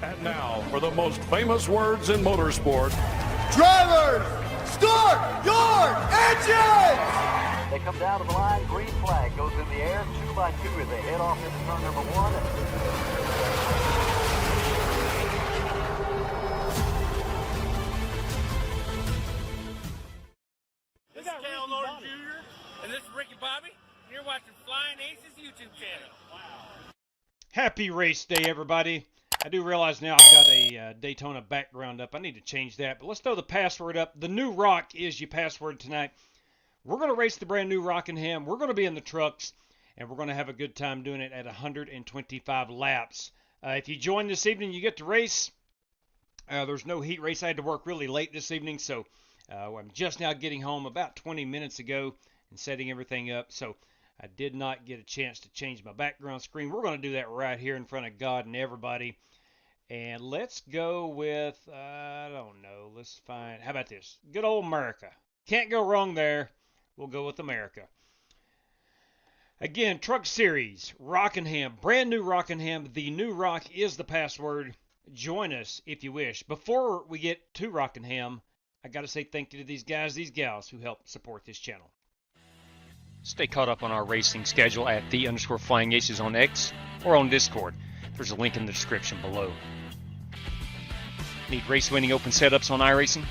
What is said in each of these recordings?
And now for the most famous words in motorsport. Drivers, start your engines! They come down to the line, green flag goes in the air, 2 by 2 as they head off into turn number 1. This is Cal Norton Jr. and this is Ricky Bobby. And you're watching Flying Aces YouTube channel. Wow. Happy race day, everybody. I do realize now I've got a Daytona background up. I need to change that, but let's throw the password up. The new Rock is your password tonight. We're going to race the brand new Rockingham. We're going to be in the trucks, and we're going to have a good time doing it at 125 laps. If you join this evening, you get to race. There's no heat race. I had to work really late this evening, so I'm just now getting home about 20 minutes ago and setting everything up. So I did not get a chance to change my background screen. We're going to do that right here in front of God and everybody. And let's go with, I don't know, let's find, how about this? Good old America. Can't go wrong there. We'll go with America. Again, Truck Series, Rockingham, brand new Rockingham. The new Rock is the password. Join us if you wish. Before we get to Rockingham, I got to say thank you to these guys, these gals who help support this channel. Stay caught up on our racing schedule at _FlyingAces on X or on Discord. There's a link in the description below. Need race-winning open setups on iRacing?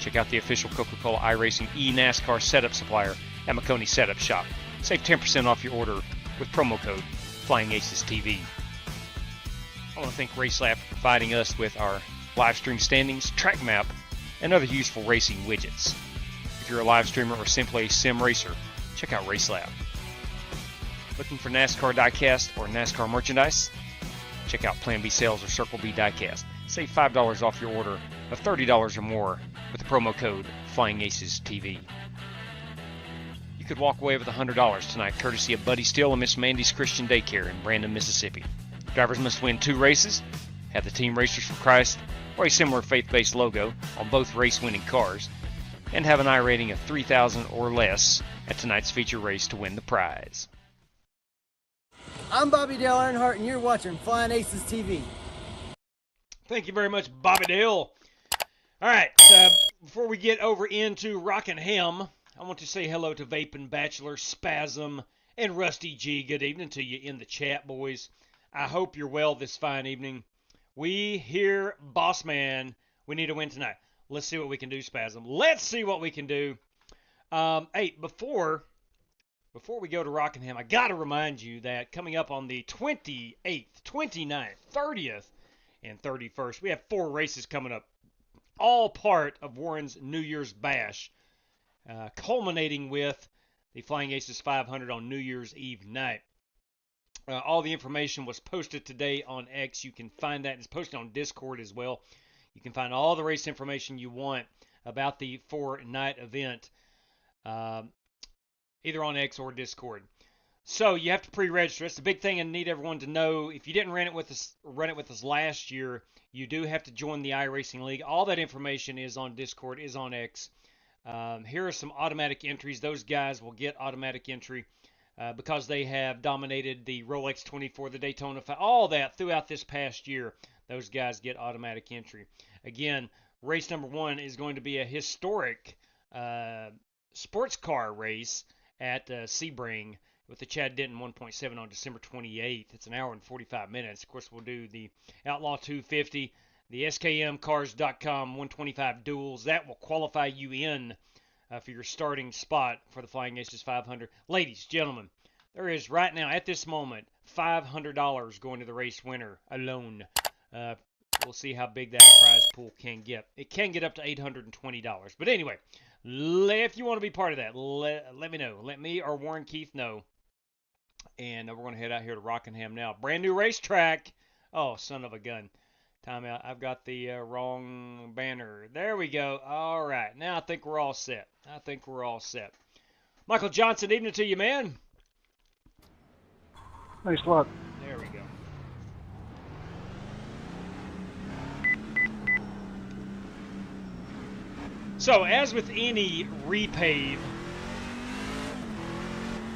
Check out the official Coca-Cola iRacing NASCAR setup supplier at McConey Setup Shop. Save 10% off your order with promo code FlyingAcesTV. I want to thank RaceLab for providing us with our live stream standings, track map, and other useful racing widgets. If you're a live streamer or simply a sim racer, check out RaceLab. Looking for NASCAR diecast or NASCAR merchandise? Check out Plan B Sales or Circle B Diecast. Save $5 off your order of $30 or more with the promo code FlyingAcesTV. You could walk away with $100 tonight, courtesy of Buddy Steele and Miss Mandy's Christian Daycare in Brandon, Mississippi. Drivers must win 2 races, have the Team Racers for Christ or a similar faith-based logo on both race-winning cars, and have an I rating of 3,000 or less at tonight's feature race to win the prize. I'm Bobby Dale Earnhardt, and you're watching Flying Aces TV. Thank you very much, Bobby Dale. All right, before we get over into Rockingham, I want to say hello to Vapin' Bachelor, Spasm, and Rusty G. Good evening to you in the chat, boys. I hope you're well this fine evening. We here, Boss Man, we need a win tonight. Let's see what we can do, Spasm. Let's see what we can do. Hey, before we go to Rockingham, I got to remind you that coming up on the 28th, 29th, 30th, and 31st, we have 4 races coming up, all part of Warren's New Year's Bash, culminating with the Flying Aces 500 on New Year's Eve night. All the information was posted today on X. You can find that. It's posted on Discord as well. You can find all the race information you want about the 4-night event, either on X or Discord. So you have to pre-register. It's the big thing I need everyone to know. If you didn't run it with us last year, you do have to join the iRacing League. All that information is on Discord, is on X. Here are some automatic entries. Those guys will get automatic entry because they have dominated the Rolex 24, the Daytona 5, all that throughout this past year. Those guys get automatic entry. Again, race number 1 is going to be a historic sports car race at Sebring with the Chad Denton 1.7 on December 28th. It's an hour and 45 minutes. Of course, we'll do the Outlaw 250, the SKMcars.com 125 duels. That will qualify you in for your starting spot for the Flying Aces 500. Ladies, gentlemen, there is right now, at this moment, $500 going to the race winner alone. We'll see how big that prize pool can get. It can get up to $820. But anyway, if you want to be part of that, let me know. Let me or Warren Keith know. And we're going to head out here to Rockingham now. Brand new racetrack. Oh, son of a gun. Timeout. I've got the wrong banner. There we go. All right. Now I think we're all set. Michael Johnson, evening to you, man. Thanks a lot. There we go. So, as with any repave,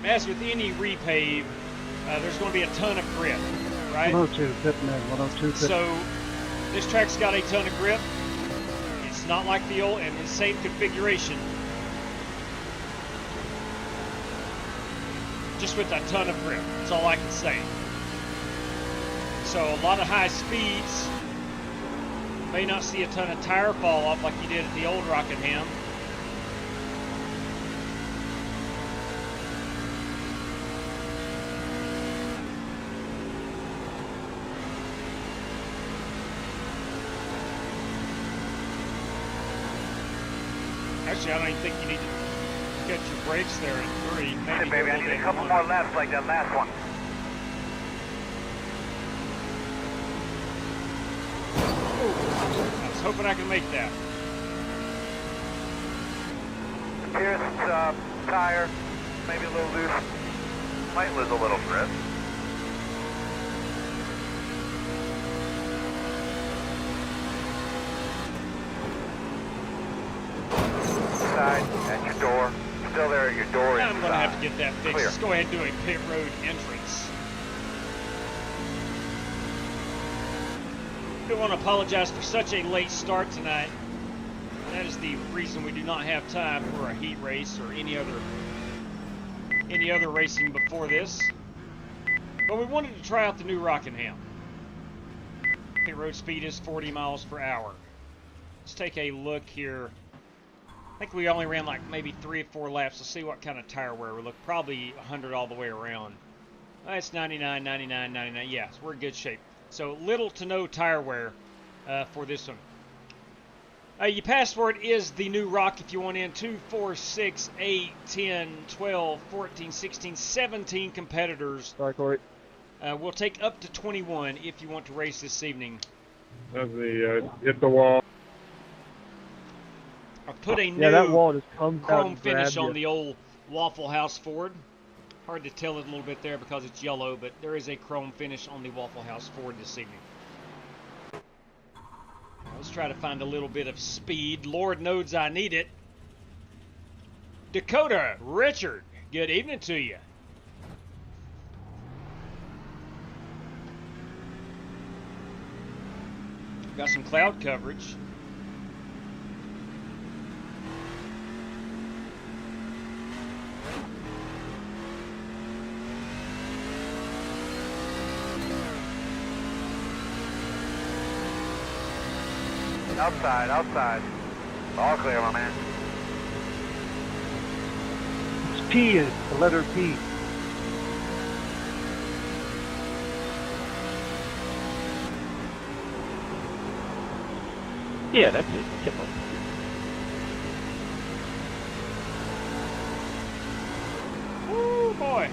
there's going to be a ton of grip, right? 102, pit man, 102. Pit. So, This track's got a ton of grip. It's not like the old and the same configuration. Just with a ton of grip. That's all I can say. So a lot of high speeds. May not see a ton of tire fall off like you did at the old Rockingham. Actually, I don't even think you need to get your brakes there in 3. Maybe Hey, baby, I need a couple more laps like that last one. I was hoping I could make that. Here's tire, maybe a little loose. Might lose a little grip. Side at your door. Still there at your door. I'm going to have to get that fixed. Clear. Let's go ahead and do a pit road entrance. I want to apologize for such a late start tonight. That is the reason we do not have time for a heat race or any other racing before this. But we wanted to try out the new Rockingham. Pit road speed is 40 miles per hour. Let's take a look here. I think we only ran like maybe 3 or 4 laps. Let's see what kind of tire wear we look. Probably 100 all the way around. It's 99, 99, 99. Yeah, so we're in good shape. So little to no tire wear for this one. Your password is the new rock if you want in 2, 4, 6, 8, 10, 12, 14, 16, 17 competitors. Sorry, Corey. We'll take up to 21 if you want to race this evening. That's the hit the wall. I put a new that wall just comes out chrome and finish grabs on you. the old Waffle House Ford. Hard to tell it a little bit there because it's yellow, but there is a chrome finish on the Waffle House Ford this evening. Let's try to find a little bit of speed. Lord knows I need it. Dakota, Richard, good evening to you. Got some cloud coverage. Outside. All clear, my man. It's P, is the letter P. Yeah, that's it. Tip up. Woo, boy.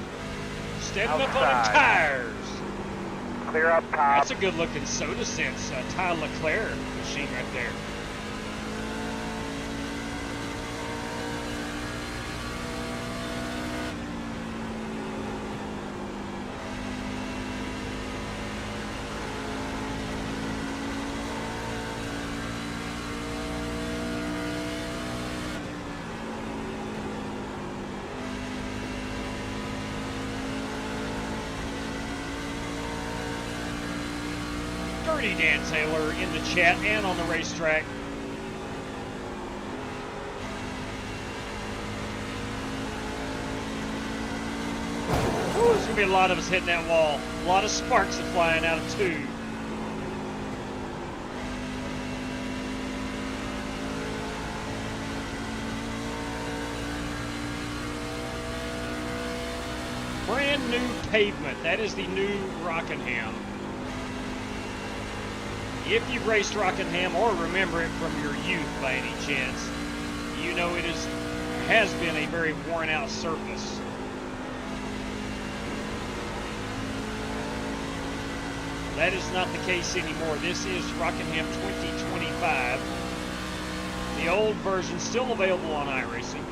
Stepping up on them Outside. tires. Clear up top. That's a good looking soda sense Ty Leclerc machine right there. Dirty Dan Taylor in the chat and on the racetrack. Ooh, there's going to be a lot of us hitting that wall. A lot of sparks are flying out of 2. Brand new pavement. That is the new Rockingham. If you've raced Rockingham or remember it from your youth by any chance, you know it has been a very worn out surface. That is not the case anymore. This is Rockingham 2025. The old version still available on iRacing.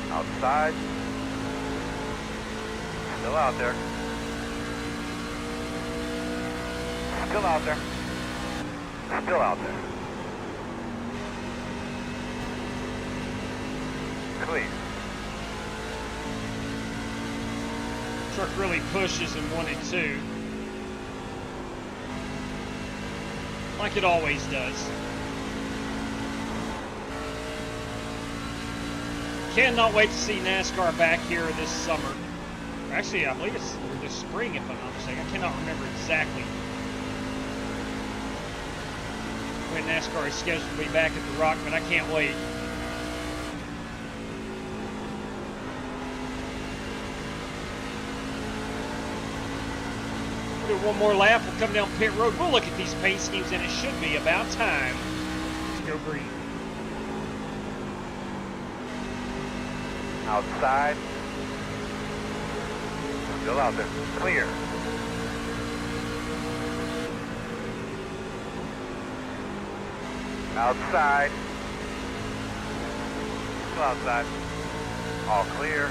Outside. Still out there. Still out there. Still out there. clear. Truck really pushes in 1 and 2. Like it always does. Cannot wait to see NASCAR back here this summer. Actually, I believe it's this spring, if I'm not mistaken. I cannot remember exactly when NASCAR is scheduled to be back at the Rock, but I can't wait. We'll do one more lap. We'll come down pit road. We'll look at these paint schemes, and it should be about time to go green. Outside. Still out there. Clear. Outside. Still outside. All clear.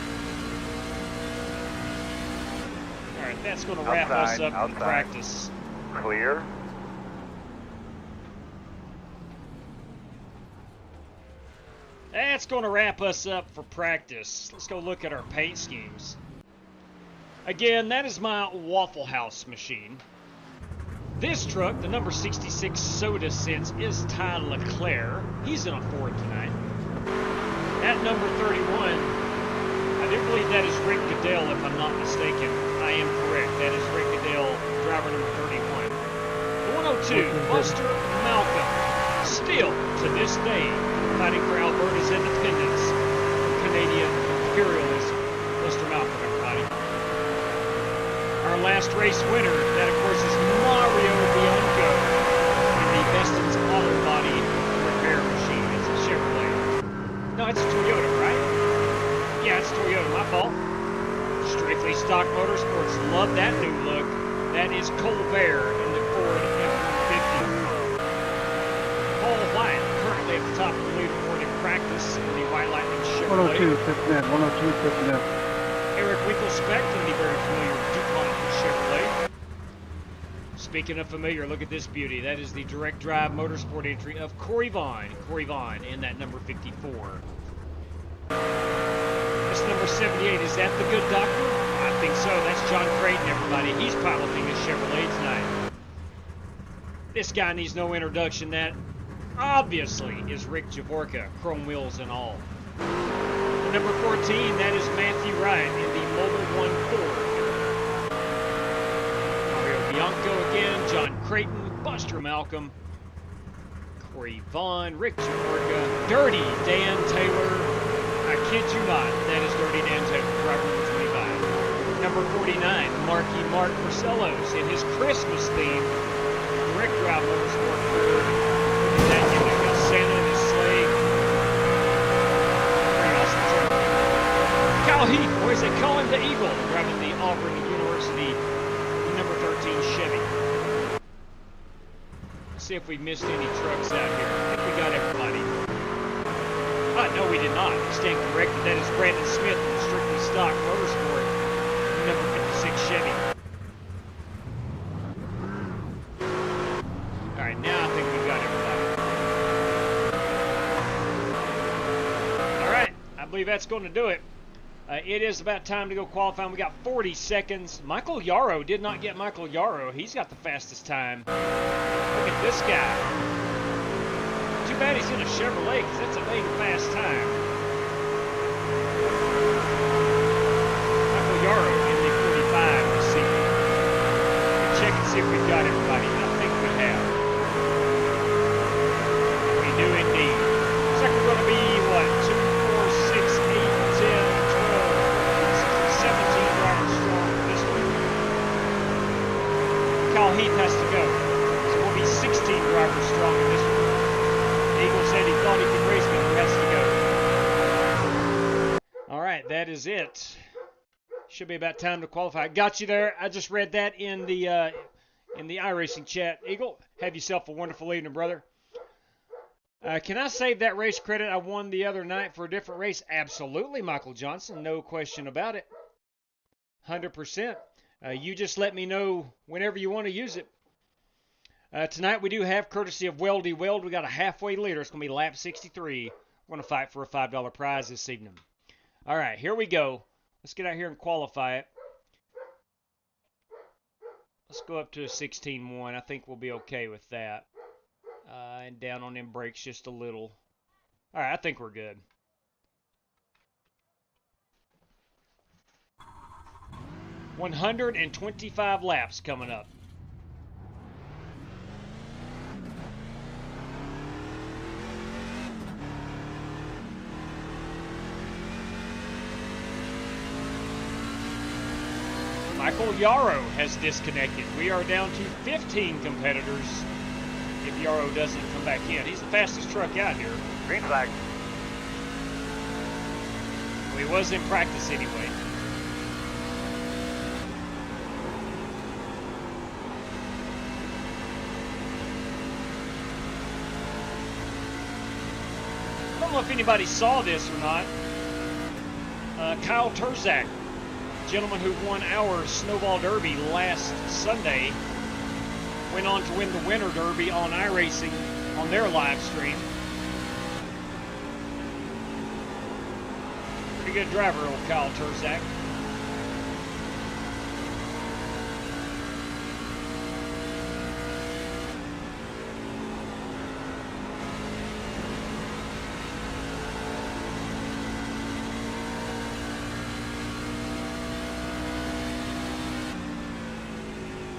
All right, that's going to wrap us up in practice. Clear. That's going to wrap us up for practice. Let's go look at our paint schemes. Again, that is my Waffle House machine. This truck, the number 66 Soda Sense, is Ty LeClaire. He's in a Ford tonight. At number 31, I do believe that is Rick Goodell, if I'm not mistaken. I am correct. That is Rick Goodell, driver number 31. The 102, Buster Malcolm. Still, to this day, fighting for Alberta's independence from Canadian imperialism. Buster Malcolm, everybody. Our last race winner, that of course is Mario Bianco in the Beston's Auto Body repair machine. It's a Chevrolet. No, it's a Toyota, right? Yeah, it's Toyota, my fault. Strictly Stock Motorsports, love that new look. That is Colbert in the Ford F-150. Paul White, currently at the top of the leaderboard in practice in the White Lightning Chevrolet. 102, picking in. 102, picking in. Eric Winkelspeck in the very familiar DuPont Chevrolet. Speaking of familiar, look at this beauty. That is the direct drive motorsport entry of Corey Vaughn. Corey Vaughn in that number 54. This number 78, is that the good doctor? I think so. That's John Creighton, everybody. He's piloting a Chevrolet tonight. This guy needs no introduction. That obviously is Rick Javorka, chrome wheels and all. Number 14, that is Matthew Wright in the Mobile One Ford. Mario Bianco again, John Creighton, Buster Malcolm, Corey Vaughn, Rick Javorka, Dirty Dan Taylor. I kid you not, that is Dirty Dan Taylor, driver number 25. Number 49, Marky Mark Marcellos in his Christmas theme direct drive motorsport Ford. Look at that, you've got Santa and his sleigh. Very awesome truck. Kyle Heath, or as they call him, the Eagle, driving the Auburn University number 13 Chevy. Let's see if we missed any trucks out here. I think we got everybody. No, we did not. Stand corrected. That is Brandon Smith in the Strictly Stock Motorsport number 56 Chevy. All right, now I think we've got everybody. All right, I believe that's going to do it. It is about time to go qualifying. We got 40 seconds. Michael Yarrow did not get Michael Yarrow. He's got the fastest time. Look at this guy. Too bad he's in a Chevrolet, because that's a dang fast time. Michael Yarrow in the 45 this season. Let's check and see if we've got everybody. I think we have. We do indeed. Looks like we're going to be, what, 2, 4, 6, 8, 10, 12, 17 drivers strong for this one. Kyle Heath has to go. So we'll be 16 drivers strong in this one. Eagle said he thought he could race, but he has to go. All right, that is it. Should be about time to qualify. Got you there. I just read that in the iRacing chat. Eagle, have yourself a wonderful evening, brother. Can I save that race credit I won the other night for a different race? Absolutely, Michael Johnson. No question about it. 100%. You just let me know whenever you want to use it. Tonight we do have, courtesy of Weldy Weld, we got a halfway leader. It's going to be lap 63. We're going to fight for a $5 prize this evening. All right, here we go. Let's get out here and qualify it. Let's go up to a 16.1. I think we'll be okay with that. And down on them brakes just a little. All right, I think we're good. $125 laps coming up. Michael Yarrow has disconnected. We are down to 15 competitors if Yarrow doesn't come back in. He's the fastest truck out here. Green flag. Well, he was in practice anyway. I don't know if anybody saw this or not. Kyle Terzak, gentleman who won our Snowball Derby last Sunday, went on to win the Winter Derby on iRacing on their live stream. Pretty good driver, old Kyle Terzak.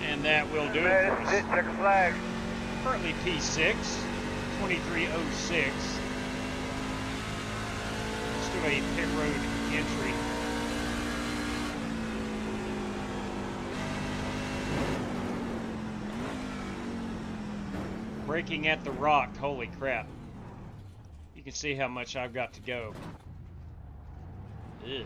And that will do it for us. Check a flag. Currently P6, 2306. Still a pit road entry. Braking at the rock, holy crap. You can see how much I've got to go. Ugh.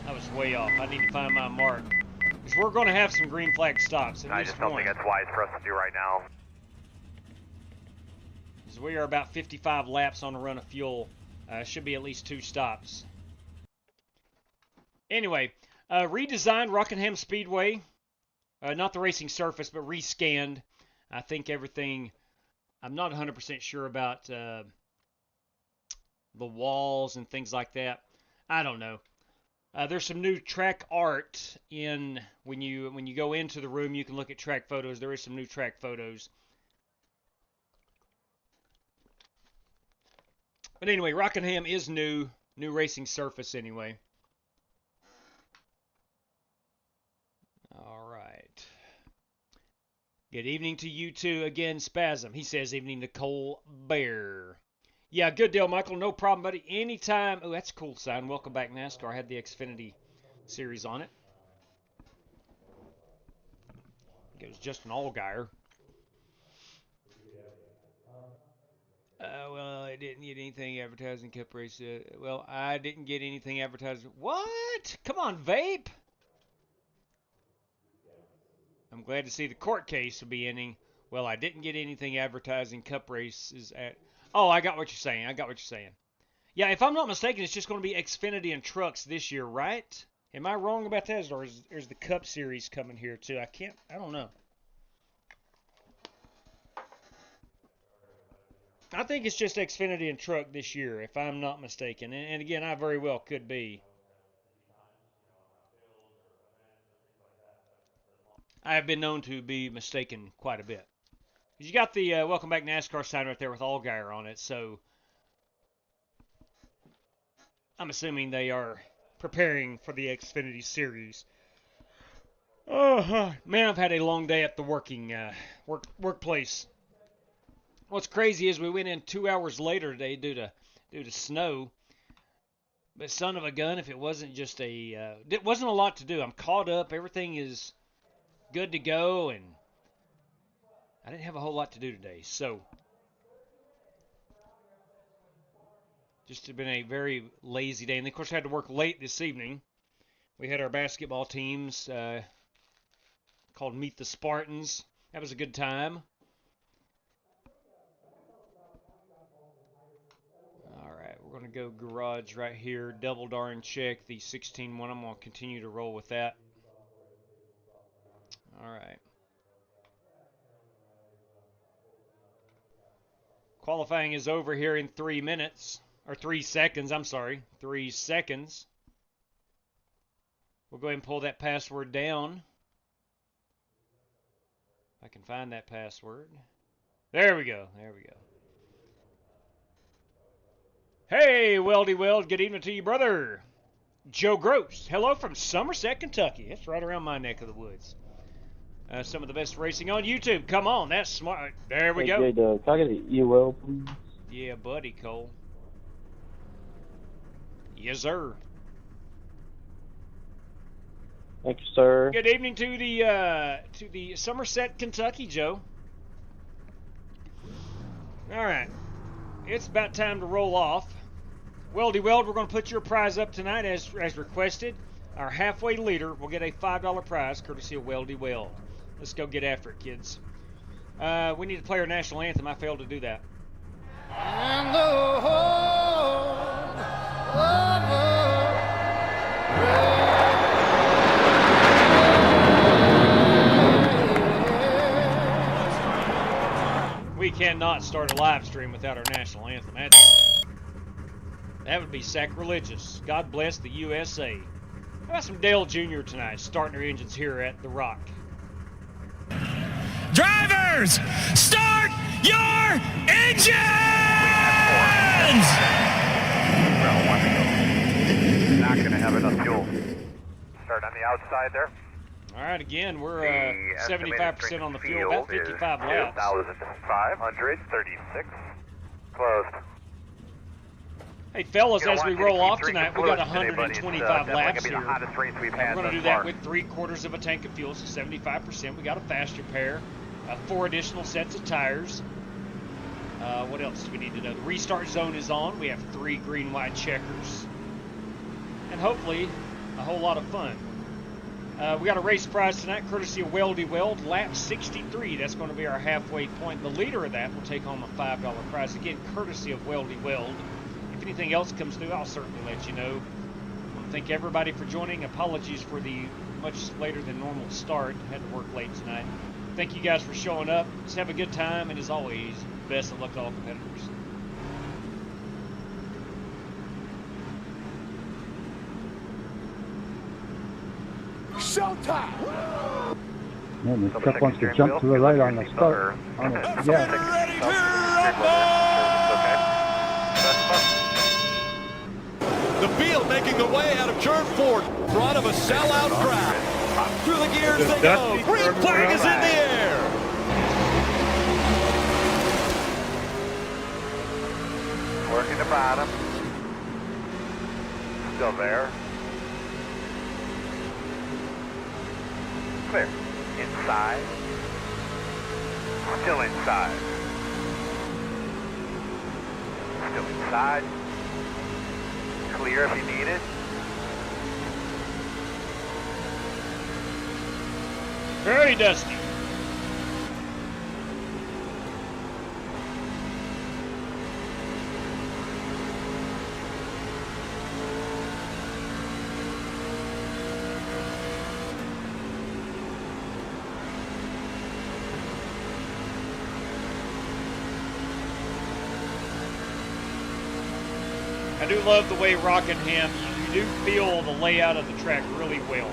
I was way off. I need to find my mark. Because we're going to have some green flag stops. I just don't think that's wise for us to do right now. Because we are about 55 laps on a run of fuel. Should be at least 2 stops. Anyway, redesigned Rockingham Speedway. Not the racing surface, but rescanned. I think everything... I'm not 100% sure about the walls and things like that. I don't know. There's some new track art in when you go into the room. You can look at track photos. There is some new track photos. But anyway, Rockingham is new racing surface anyway. All right. Good evening to you too again, Spasm. He says evening to Cole Bear. Yeah, good deal, Michael. No problem, buddy. Anytime. Oh, that's a cool sign. Welcome back, NASCAR. I had the Xfinity series on it. It was just an Allgaier. Well, I didn't get anything advertising Cup race. Well, I didn't get anything advertising. What? Come on, Vape. I'm glad to see the court case will be ending. Well, I didn't get anything advertising Cup races at... Oh, I got what you're saying. Yeah, if I'm not mistaken, it's just going to be Xfinity and trucks this year, right? Am I wrong about that? Or is the Cup Series coming here too? I don't know. I think it's just Xfinity and truck this year, if I'm not mistaken. And again, I very well could be. I have been known to be mistaken quite a bit. You got the Welcome Back NASCAR sign right there with Allgaier on it, so I'm assuming they are preparing for the Xfinity Series. Oh, man, I've had a long day at the workplace. What's crazy is we went in 2 hours later today due to snow. But son of a gun, if it wasn't just it wasn't a lot to do. I'm caught up. Everything is good to go, and I didn't have a whole lot to do today. So, just been a very lazy day. And of course, I had to work late this evening. We had our basketball teams called Meet the Spartans. That was a good time. All right, we're going to go garage right here. Double darn check the 16-1. I'm going to continue to roll with that. All right. Qualifying is over here in 3 minutes, or 3 seconds, I'm sorry, 3 seconds. We'll go ahead and pull that password down. If I can find that password. There we go, there we go. Hey, Weldy Weld, good evening to you, brother. Joe Gross, hello from Somerset, Kentucky. That's right around my neck of the woods. Some of the best racing on YouTube. Come on, that's smart. There we go. J-Dub, can I get an UL, please? Yeah, buddy, Cole. Yes, sir. Thank you, sir. Good evening to the Somerset, Kentucky, Joe. All right, it's about time to roll off. Weldy Weld, we're going to put your prize up tonight as requested. Our halfway leader will get a $5 prize courtesy of Weldy Weld. Let's go get after it, kids. We need to play our national anthem. I failed to do that. And the whole We cannot start a live stream without our national anthem. That would be sacrilegious. God bless the USA. How about some Dale Jr. tonight, starting our engines here at The Rock. Drivers, start your engines! Well, 1 to go. Not going to have enough fuel. Start on the outside there. All right, again, we're 75% on the fuel, about 55 laps. 2,536. Closed. Hey, fellas, as we roll off drink tonight, the we got fluids today, buddy. 125 It's laps definitely here. the hottest race we've had We're going to thus do that far. with 3/4 of a tank of fuel, so 75%. We got a faster pair, 4 additional sets of tires. What else do we need to know? The restart zone is on. We have 3 green-white checkers. And hopefully, a whole lot of fun. We got a race prize tonight, courtesy of Weldy Weld, lap 63. That's going to be our halfway point. The leader of that will take home a $5 prize. Again, courtesy of Weldy Weld. If anything else comes through, I'll certainly let you know. I want to thank everybody for joining. Apologies for the much later than normal start. Had to work late tonight. Thank you guys for showing up. Let's have a good time, and as always, best of luck to all competitors. Showtime! Man, this truck wants to jump to the right on the start. On the, yeah. Ready to rumble! The field making the way out of turn 4, front of a sellout crowd. Through the gears they go. Green flag is in the air. Working the bottom. Still there. Clear. Inside. Still inside. Still inside. Clear if you need it. Very dusty. I do love the way Rockingham, you do feel the layout of the track really well.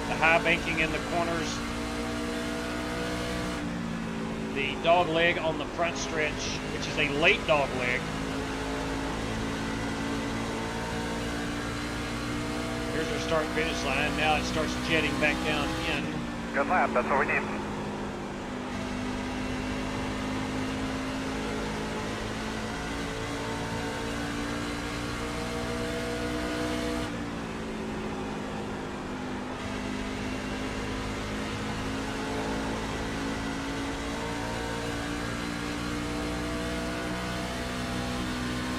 The high banking in the corners, the dog leg on the front stretch, which is a late dog leg. Here's our start and finish line. Now it starts jetting back down in. Good lap, that's what we need.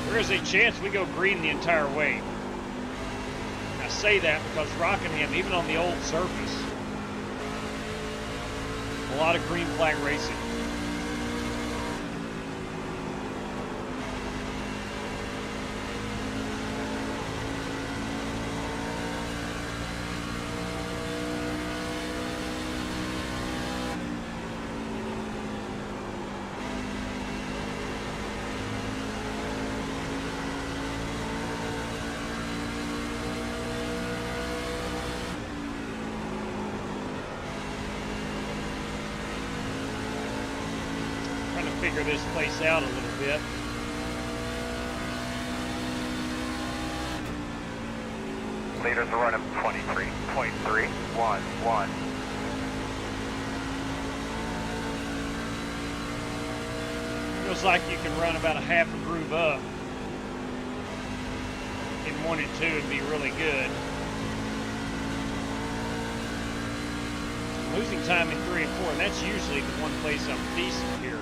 There is a chance we go green the entire way. I say that because Rockingham, even on the old surface, a lot of green flag racing. Trying to figure this place out a little bit. Leaders are running 23.311. Feels like you can run about a half a groove up in 1 and 2 and be really good. Losing time in 3 and 4, and that's usually the one place I'm decent here.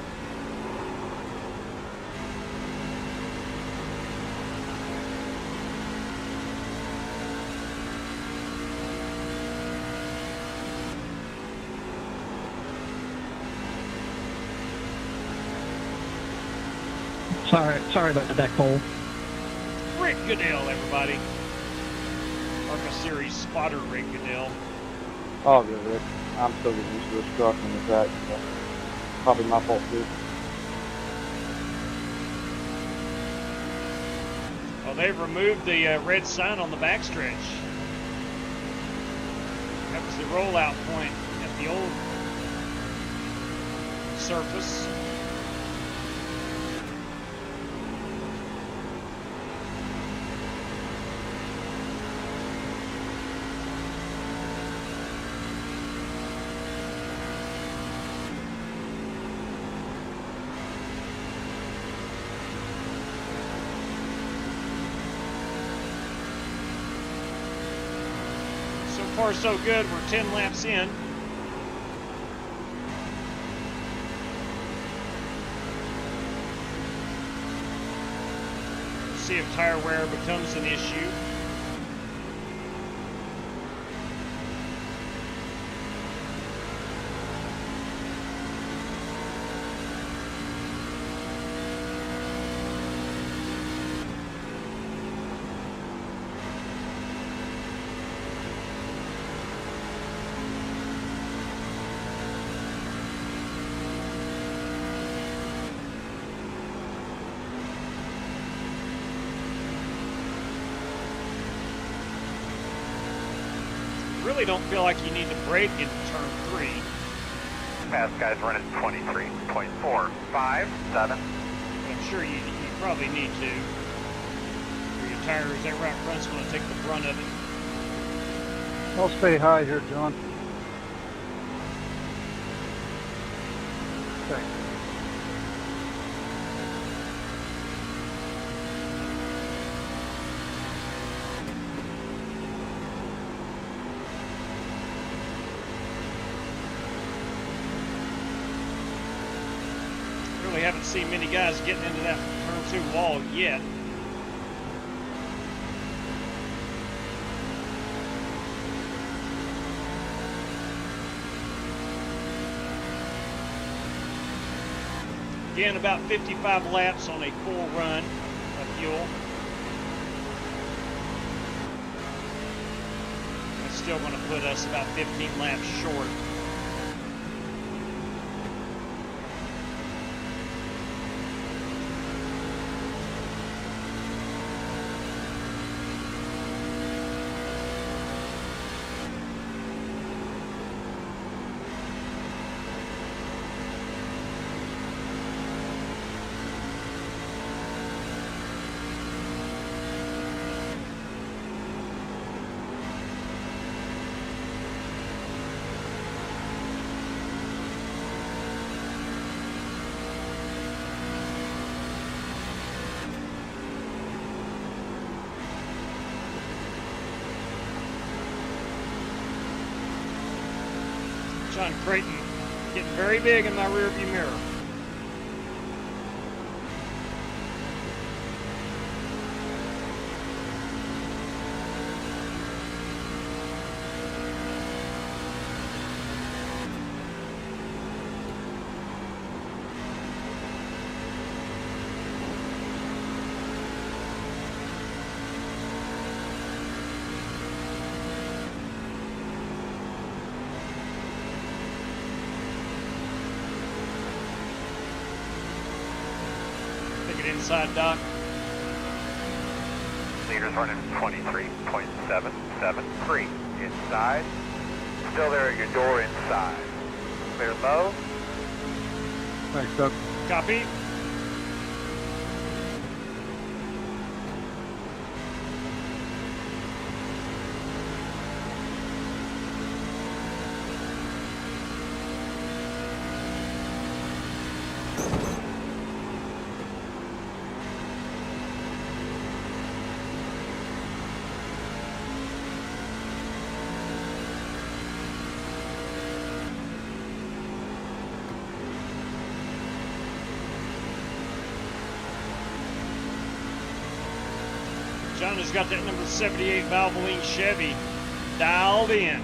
Sorry about that, Cole. Rick Goodell, everybody. ARCA Series spotter Rick Goodell. All good, Rick. I'm still getting used to this truck and the track, so probably my fault too. Well, they've removed the red sign on the backstretch. That was the rollout point at the old surface. So far so good, we're 10 laps in. See if tire wear becomes an issue. Really don't feel like you need to brake in turn 3. Fast guys running 23.457. I'm sure you probably need to. Your tires, that right front's going to take the brunt of it. I'll stay high here, John. Thanks. Really haven't seen many guys getting into that turn 2 wall yet. Again, about 55 laps on a full run of fuel. That's still going to put us about 15 laps short. John Creighton getting very big in my rearview mirror. Inside, Doc. Leaders running 23.773. Inside. Still there at your door inside. Clear low. Thanks, Doug. Copy. John has got that number 78 Valvoline Chevy dialed in.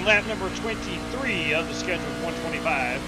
Lap number 23 of the scheduled 125.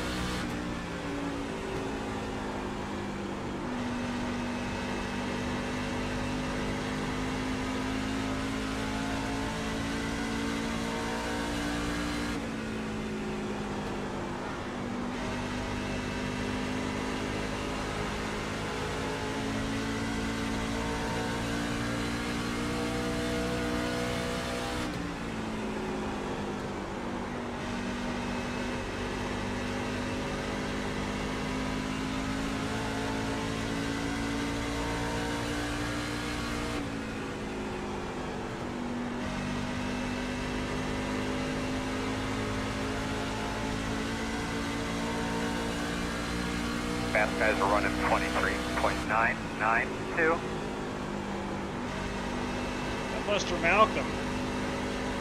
Fast guys are running 23.992. Buster Malcolm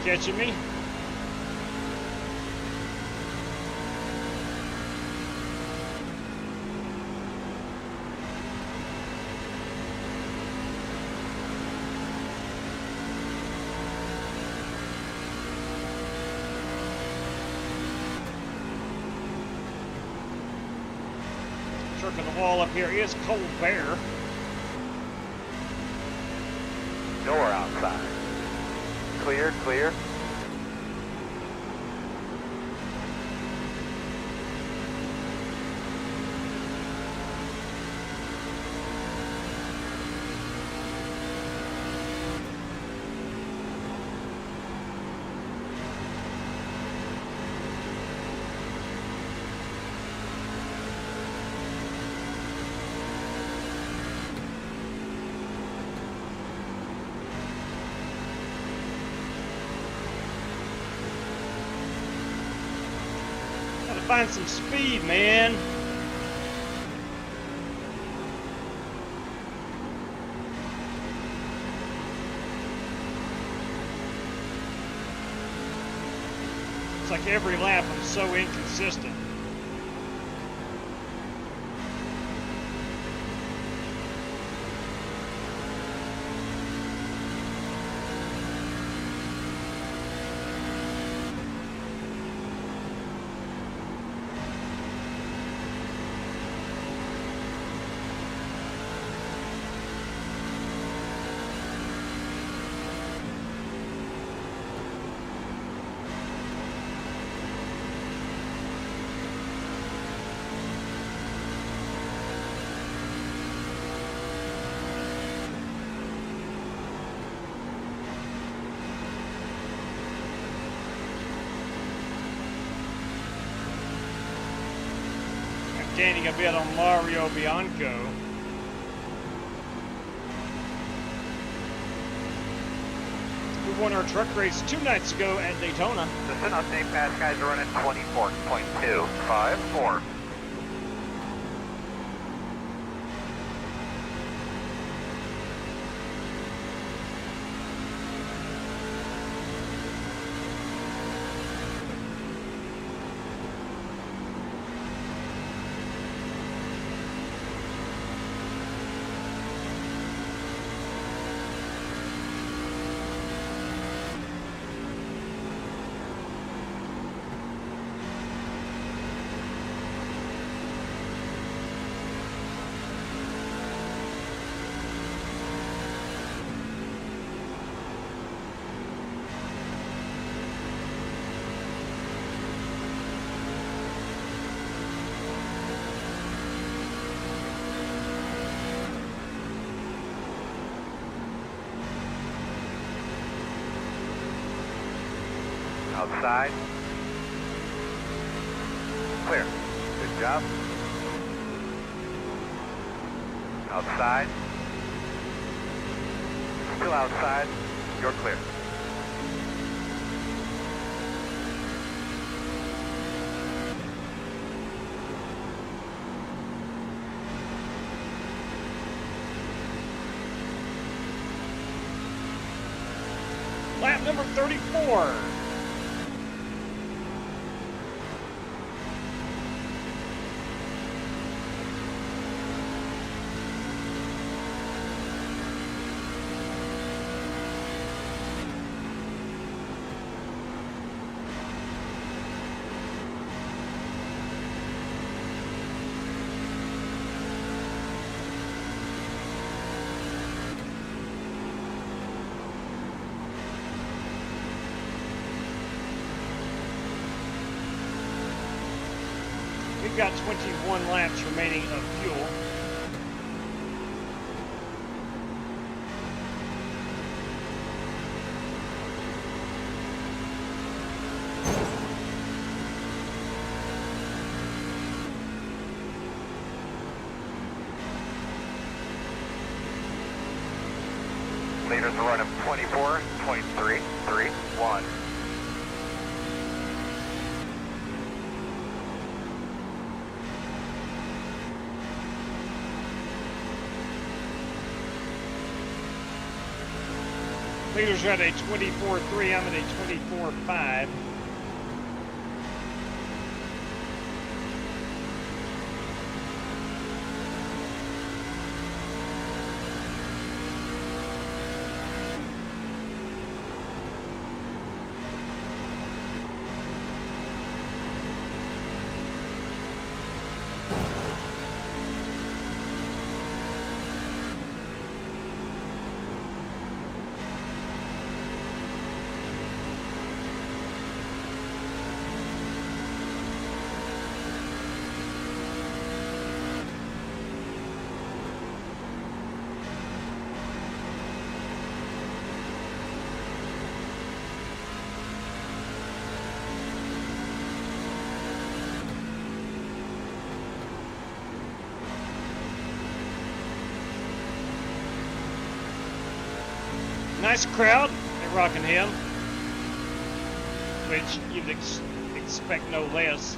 catching me. Circling the wall up here is Cold Bear. Door outside. Clear, clear. Find some speed, man. It's like every lap I'm so inconsistent. Gaining a bit on Mario Bianco. Who won our truck race 2 nights ago at Daytona. Just an update, fast guys are running 24.254. Outside. Clear. Good job. Outside. Still outside. You're clear. Lap number 34. We've got 21 laps remaining of fuel. Leaders are running 24.331. Leaders are at a 24.3. I'm at a 24.5. Nice crowd at Rockingham, which you'd expect no less.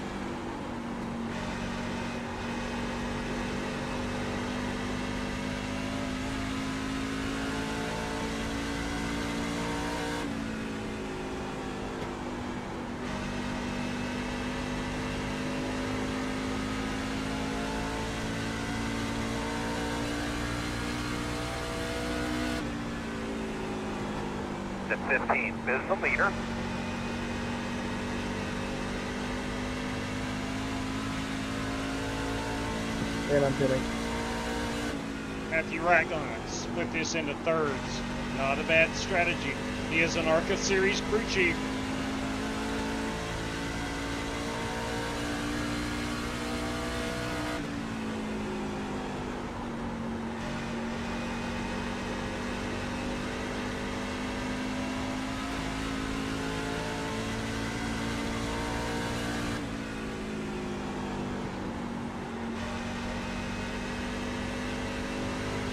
At 15 is the leader. And I'm hitting. Matthew Wright gonna split this into thirds. Not a bad strategy. He is an ARCA Series crew chief.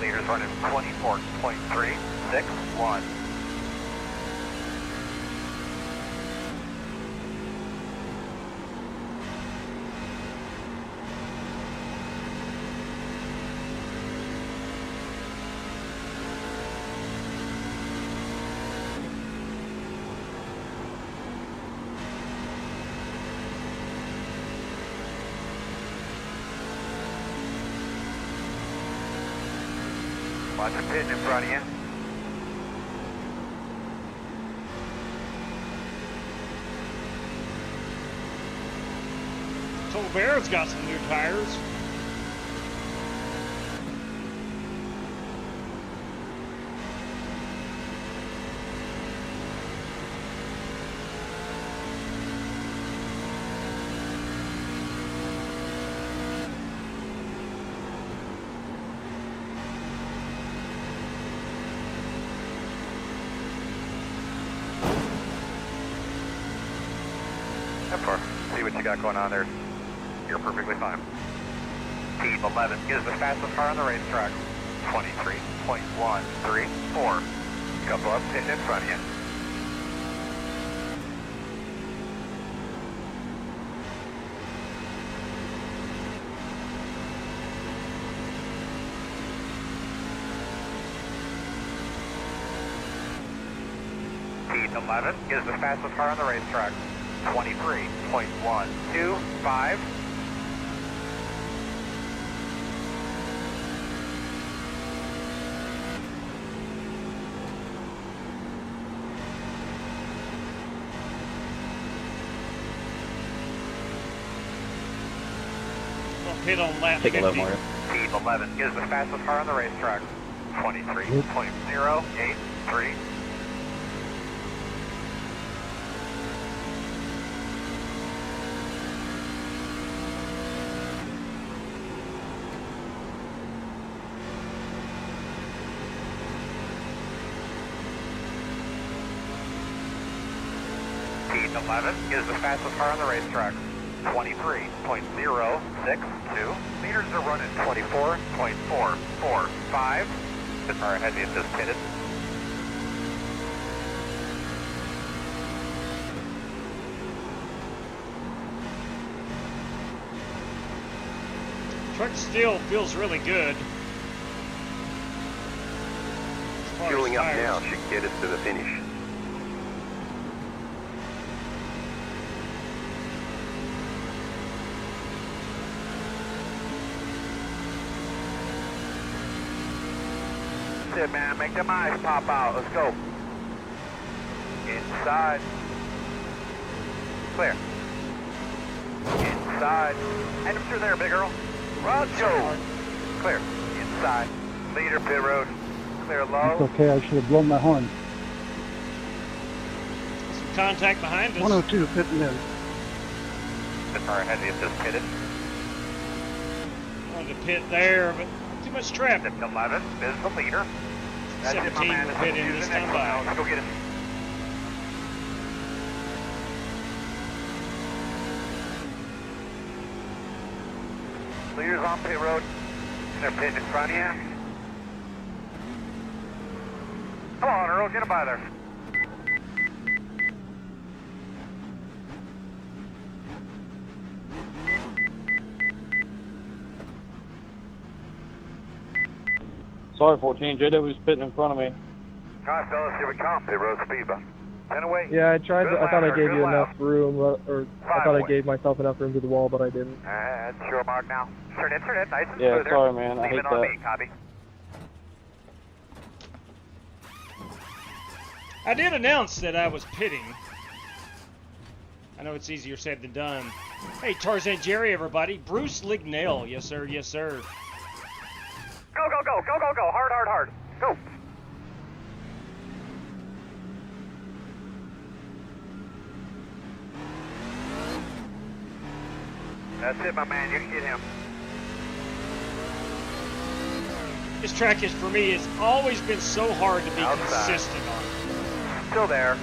Leaders running 24.361. Watch the pit in front of you. Tolbert's got some new tires. got going on there, you're perfectly fine. Team 11 is the fastest car on the racetrack. 23.134. Couple up, pitch in front of you. Team 11 is the fastest car on the racetrack. 23.125. Pit on lap 50. Team 11 is the fastest car on the racetrack. 23.083. Team 11 is the fastest car on the racetrack. 23.062. Meters are running 24.445. The car has the assist pitted. Truck still feels really good. Fueling up now should get us to the finish. That's it, man. Make them eyes pop out. Let's go. Inside. Clear. Inside. Head them through there, big girl. Roger. Clear. Inside. Leader, pit road. Clear low. It's okay, I should have blown my horn. Some contact behind us. 102, pitting in. The car has the assist pitted. Wanted to pit there, but too much traffic. 11 is the leader. That's it, my 17 man. will pit in this time by. Let's go get him. Leader's on pit road. They're pitting in front of you. Come on, Earl, get him by there. Sorry, 14. JW's pitting in front of me. All right, fellas, here we come. Pit road speed bump. 10 away. Yeah, I tried. Good I thought I lap, gave good you lap. enough room, or I thought I away. gave myself enough room to the wall, but I didn't. That's your mark now. Turn in, nice and Yeah, smooth there. sorry, man. I Leave hate it on that. me, copy. I did announce that I was pitting. I know it's easier said than done. Hey, Tarzan Jerry, everybody. Bruce Lignell. Yes, sir. Yes, sir. Go, go, go, go, go, go. Hard, hard, hard. Go. That's it, my man. You can get him. This track is, for me, it's always been so hard to be Outside. consistent on. Still there.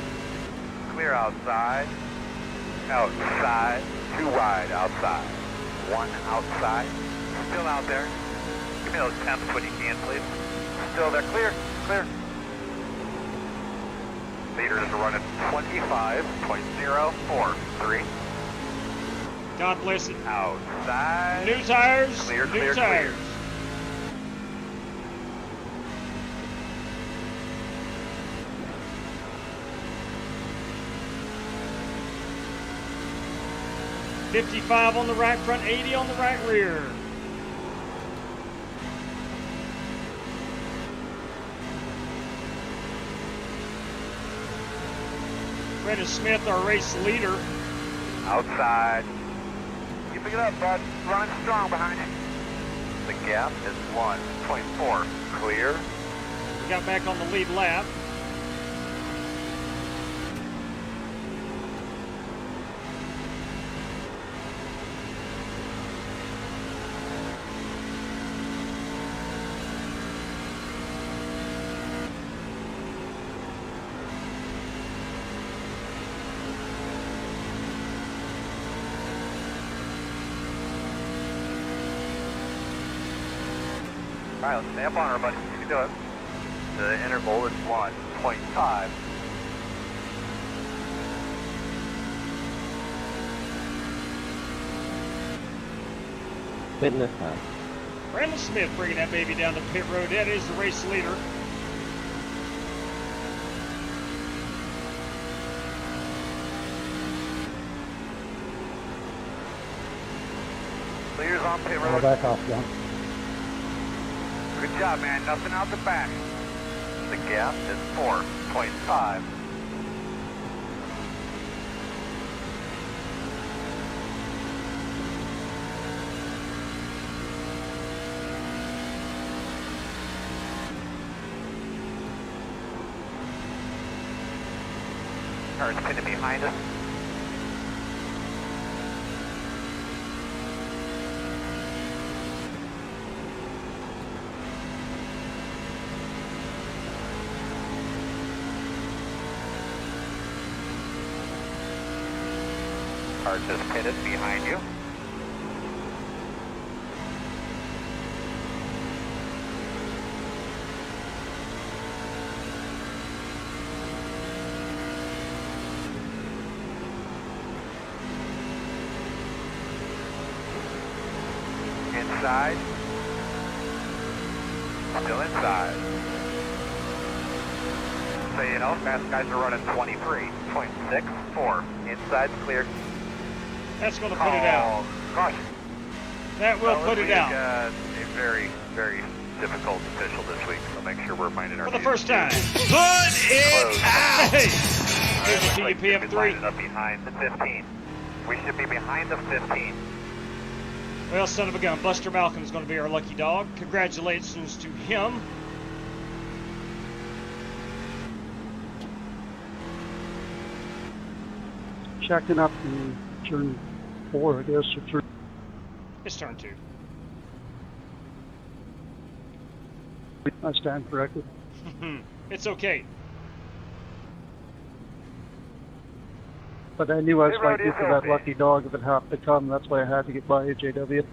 Clear outside. Outside. Too wide outside. One outside. Still out there. Give me those temps when you can, please. Still there. Clear. Clear. Leader is running 25.043. God bless it. Outside. New tires. Clear, new clear, tires. clear. .55 on the right front, 80 on the right rear. Brendan Smith, our race leader. Outside. You pick it up, bud. Run strong behind it. The gap is 1.4. Clear. We got back on the lead lap. Alright, let's stay up on her, buddy. You can do it. The interval is 1.5. Fitness time. Brandon Smith bringing that baby down the pit road. That is the race leader. Leaders on pit I'll road. back off, John. Good job, man. Nothing out the back. The gap is 4.5. Cars pinning behind us. Cars just pitted behind you. Inside. Still inside. So you know, fast guys are running 23.64. Inside's clear. That's going to put it out. Caution. That will put it out. A very, very difficult official this week, so make sure we're finding our For the first time. Put it out! Hey! Right, Give it to you, PM3. up behind the 15. We should be behind the 15. Well, son of a gun, Buster Malcolm is going to be our lucky dog. Congratulations to him. Checking up in turn 4, I guess, or 3. It's turn 2. I stand corrected. It's okay. But I knew I was Hey, Rowdy, fighting it's for that okay. lucky dog if it happened to come. That's why I had to get by JW.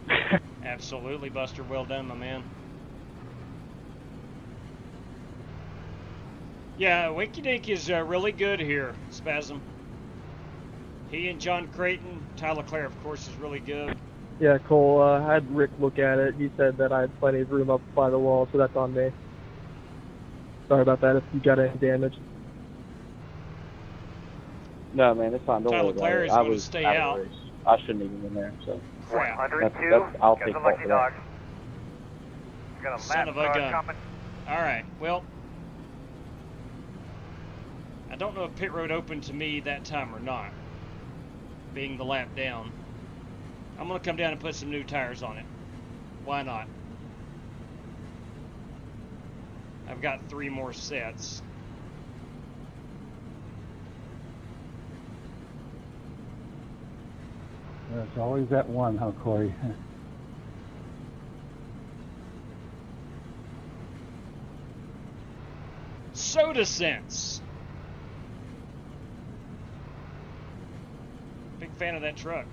Absolutely, Buster. Well done, my man. Yeah, Winky Dink is really good here, Spasm. He and John Creighton, Tyler Clare, of course, is really good. Yeah, Cole, I had Rick look at it. He said that I had plenty of room up by the wall, so that's on me. Sorry about that if you got any damage. No, man, it's fine. Don't Tyler worry about Clare it. is I going to was stay out of out. the race. I shouldn't even been there, so. Crap. 102. I'll Get take the fault lucky for dog. that. Got a Son lap of a car gun. coming. All right, well, I don't know if pit road opened to me that time or not, being the lap down. I'm going to come down and put some new tires on it. Why not? I've got 3 more sets. There's always that one, huh, Corey? Soda Sense. Big fan of that truck.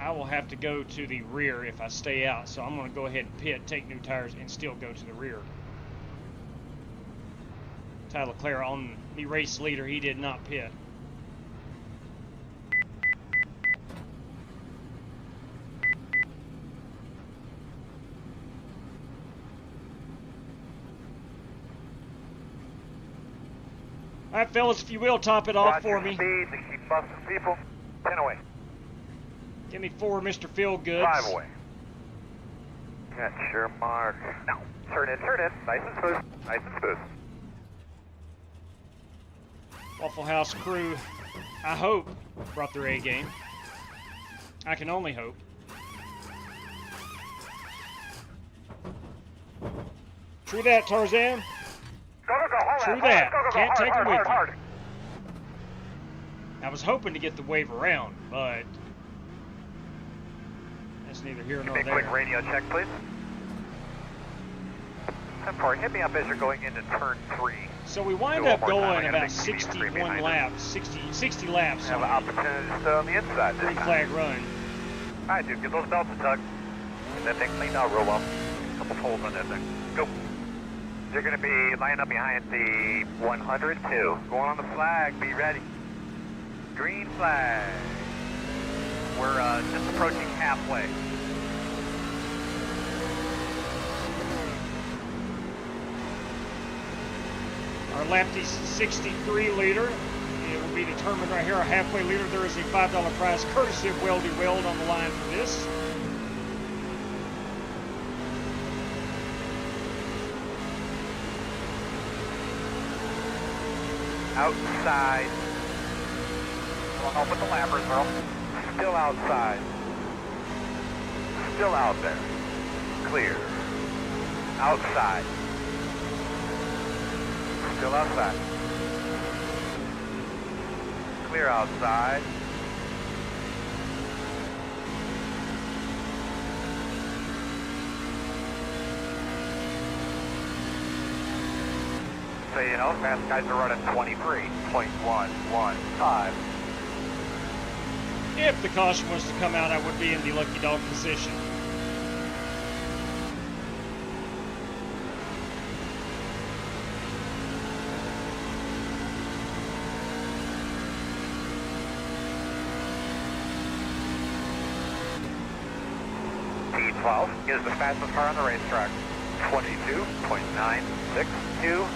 I will have to go to the rear if I stay out, so I'm going to go ahead and pit, take new tires, and still go to the rear. Tyler Clare on the race leader, he did not pit. All right, fellas, if you will, top it off Watch for your me. speed to keep busting people. 10 away. Give me 4 Mr. Feelgoods. 5 away. Catch your mark. Now, turn in, turn in. Nice and smooth. Nice and smooth. Waffle House crew, I hope, brought their A game. I can only hope. True that, Tarzan. Go, go, go. Hold True on, that. Go, go, go. Can't Hard, take hard, it with hard, you. hard. I was hoping to get the wave around, but that's neither here Give nor me a quick there. radio check, please. 10-4, hit me up as you're going into turn 3. So we wind Do up one more time. I going got a about big TV screen 61 behind us. laps, 60 laps Have an on opportunity to stay on the inside the this green time. flag run. Alright, dude, get those belts a tug. Get that thing cleaned out real well. A couple holes on that thing. Go. You're going to be lining up behind the 102. Going on the flag, be ready. Green flag. We're just approaching halfway. Our lap is 63 leader. It will be determined right here. Our halfway leader. There is a $5 prize courtesy of Weldy Weld on the line for this. Outside. Going on with the lappers, girl. Still outside. Still out there. Clear. Outside. Still outside. Clear outside. So you know, fast guys are running 23.115. If the caution was to come out, I would be in the lucky dog position. T12 is the fastest car on the racetrack. 22.962.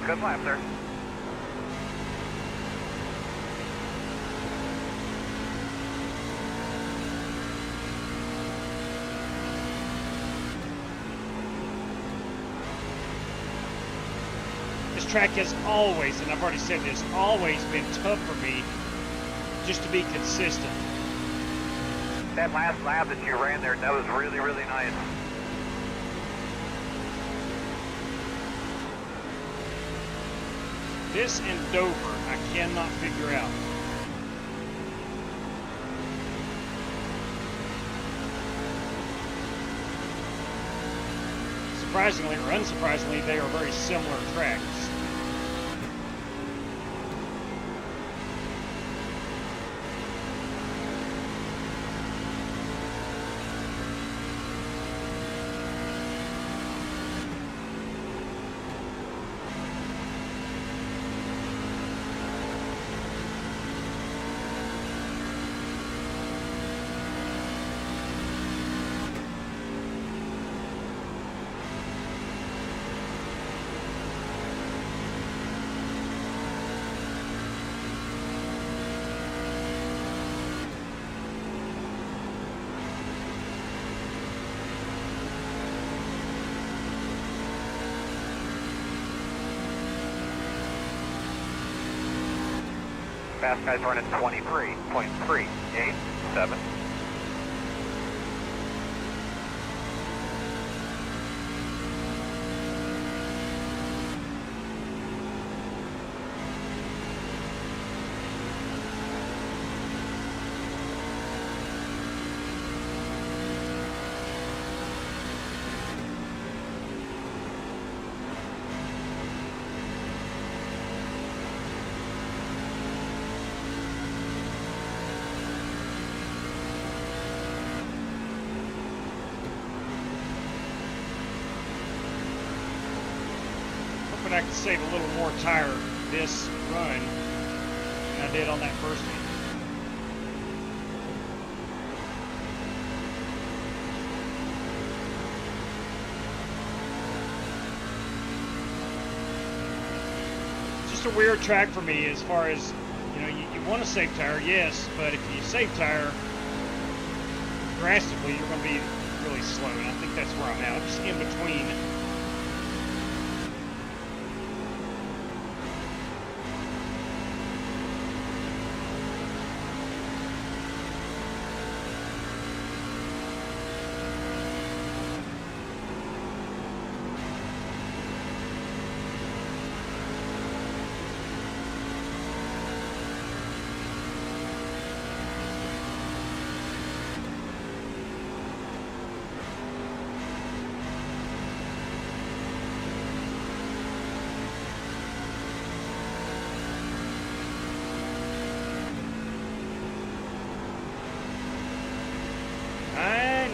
Good lap, sir. This track has always, and I've already said this, always been tough for me just to be consistent. That last lap that you ran there, that was really, really nice. This and Dover, I cannot figure out. Surprisingly or unsurprisingly, they are very similar tracks. Fast guys running 23.387. Hoping I can save a little more tire this run than I did on that first one. It's just a weird track for me as far as, you know, you want to save tire, yes, but if you save tire drastically, you're going to be really slow, and I think that's where I'm at. I'm just in between.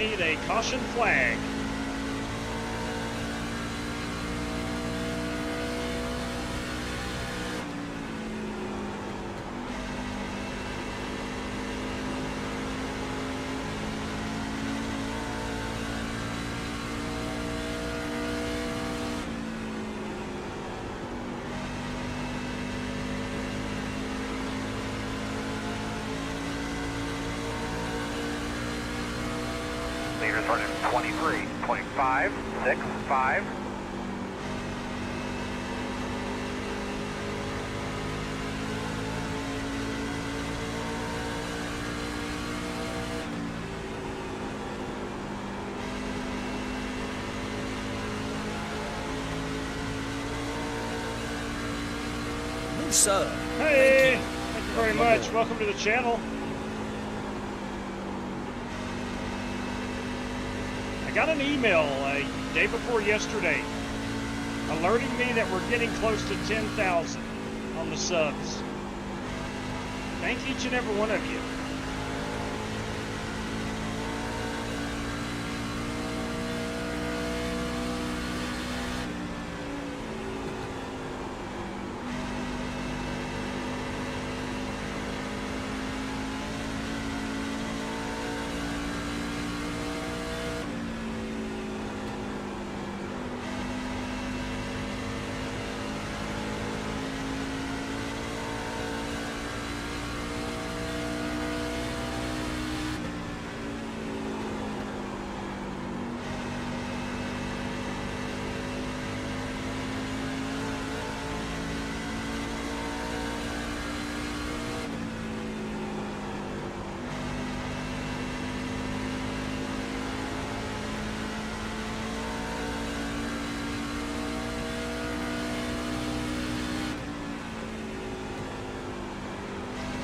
need a caution flag. Leaders running 23.565. New sub. Hey, thank you very much. Welcome to the channel. I got an email day before yesterday alerting me that we're getting close to 10,000 on the subs. Thank each and every one of you.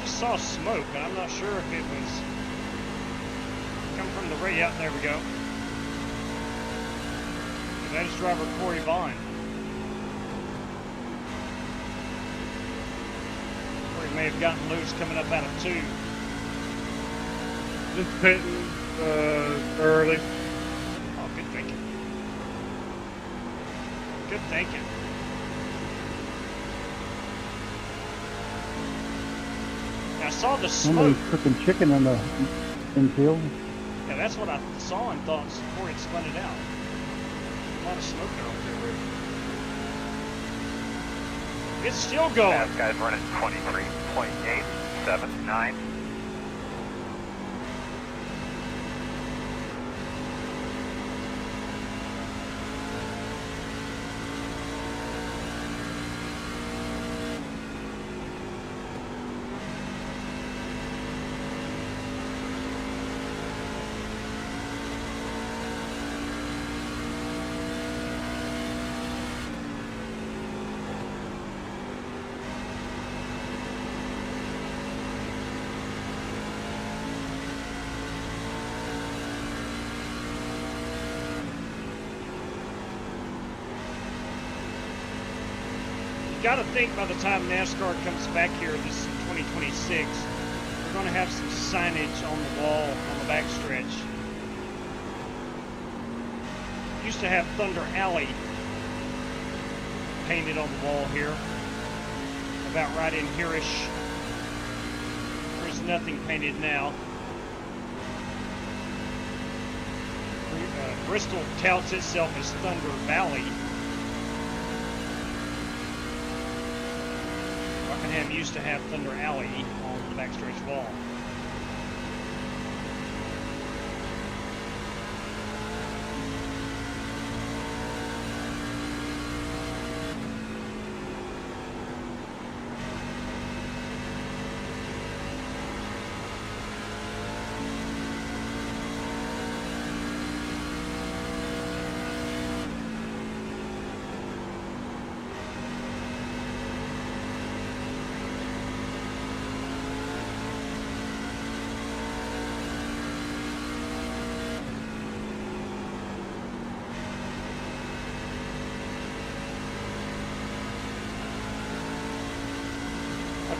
Saw smoke, and I'm not sure if it was coming from the right. Yeah, there we go. That is driver Corey Vaughn. Corey may have gotten loose coming up out of 2. Just pitting early. Oh, good thinking. Good thinking. I saw the smoke. Somebody's cooking chicken in the infield. Yeah, that's what I saw and thought before it spun it out. A lot of smoke there over there. It's still going. Fast guys running 23.879. Got to think by the time NASCAR comes back here, this is 2026, we're going to have some signage on the wall on the backstretch. Used to have Thunder Alley painted on the wall here, about right in here-ish. There's nothing painted now. Bristol touts itself as Thunder Valley. Rockingham used to have Thunder Alley on the backstretch wall.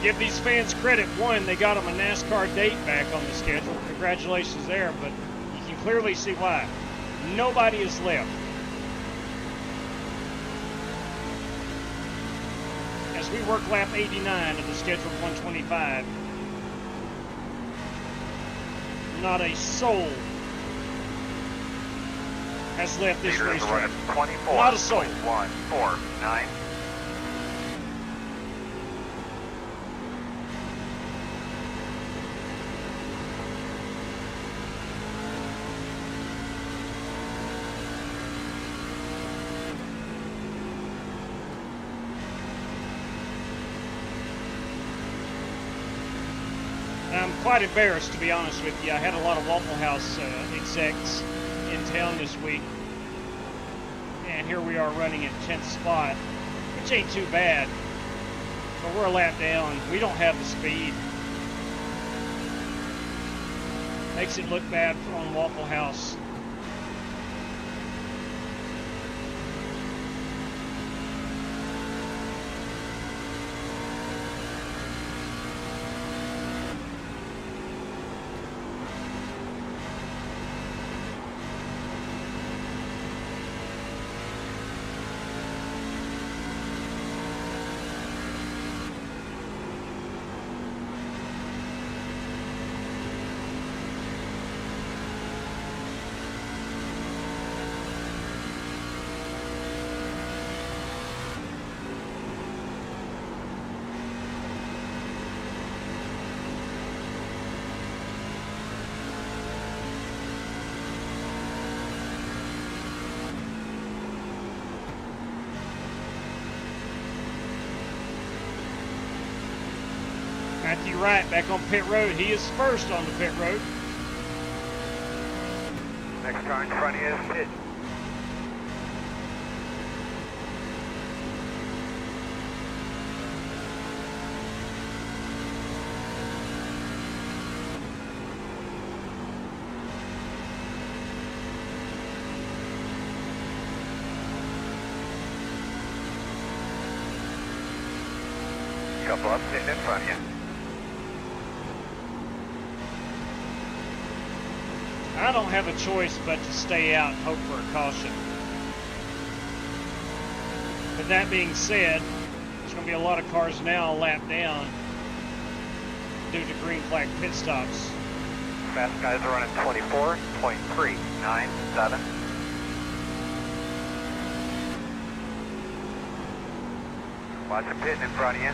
Give these fans credit. One, they got them a NASCAR date back on the schedule. Congratulations there, but you can clearly see why. Nobody is left. As we work lap 89 of the scheduled 125, not a soul has left this racetrack. Not a soul. 149. I'm quite embarrassed, to be honest with you. I had a lot of Waffle House execs in town this week, and here we are running in 10th spot, which ain't too bad, but we're a lap down. We don't have the speed. Makes it look bad on Waffle House. Matthew Wright back on pit road. He is first on the pit road. Next car in front of you is pit. Couple up, sitting in front of you. I don't have a choice but to stay out and hope for a caution. But that being said, there's going to be a lot of cars now a lap down due to green flag pit stops. Fast guys are running 24.397. Watch them pitting in front of you.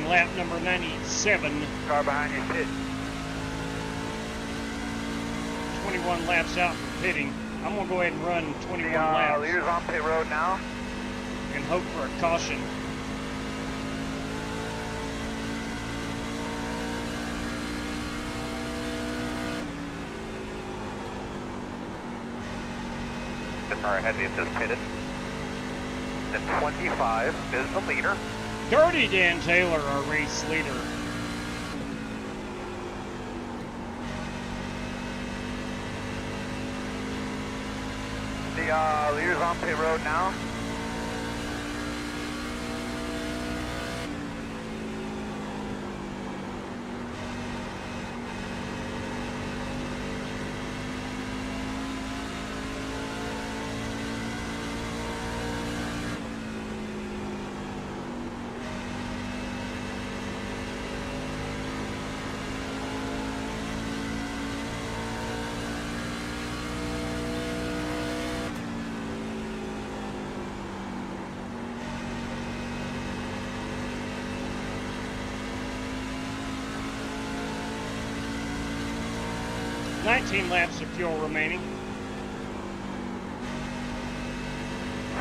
Lap number 97. Car behind you, pit. 21 laps out from pitting. I'm going to go ahead and run 21 laps. Leaders on pit road now. And hope for a caution. The car ahead of you is pitted. The 25 is the leader. Dirty Dan Taylor, our race leader. The leader's on pit road now. Nineteen laps of fuel remaining.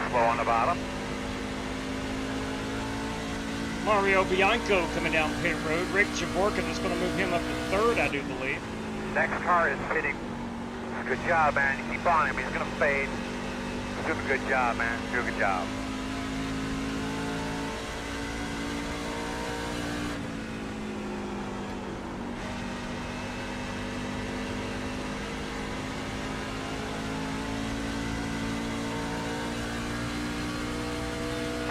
Slow on the bottom. Mario Bianco coming down pit road. Rick Javorkin is going to move him up to third, I do believe. Next car is pitting. Good job, man. You keep on him. He's going to fade. He's doing a good job, man. Do a good job.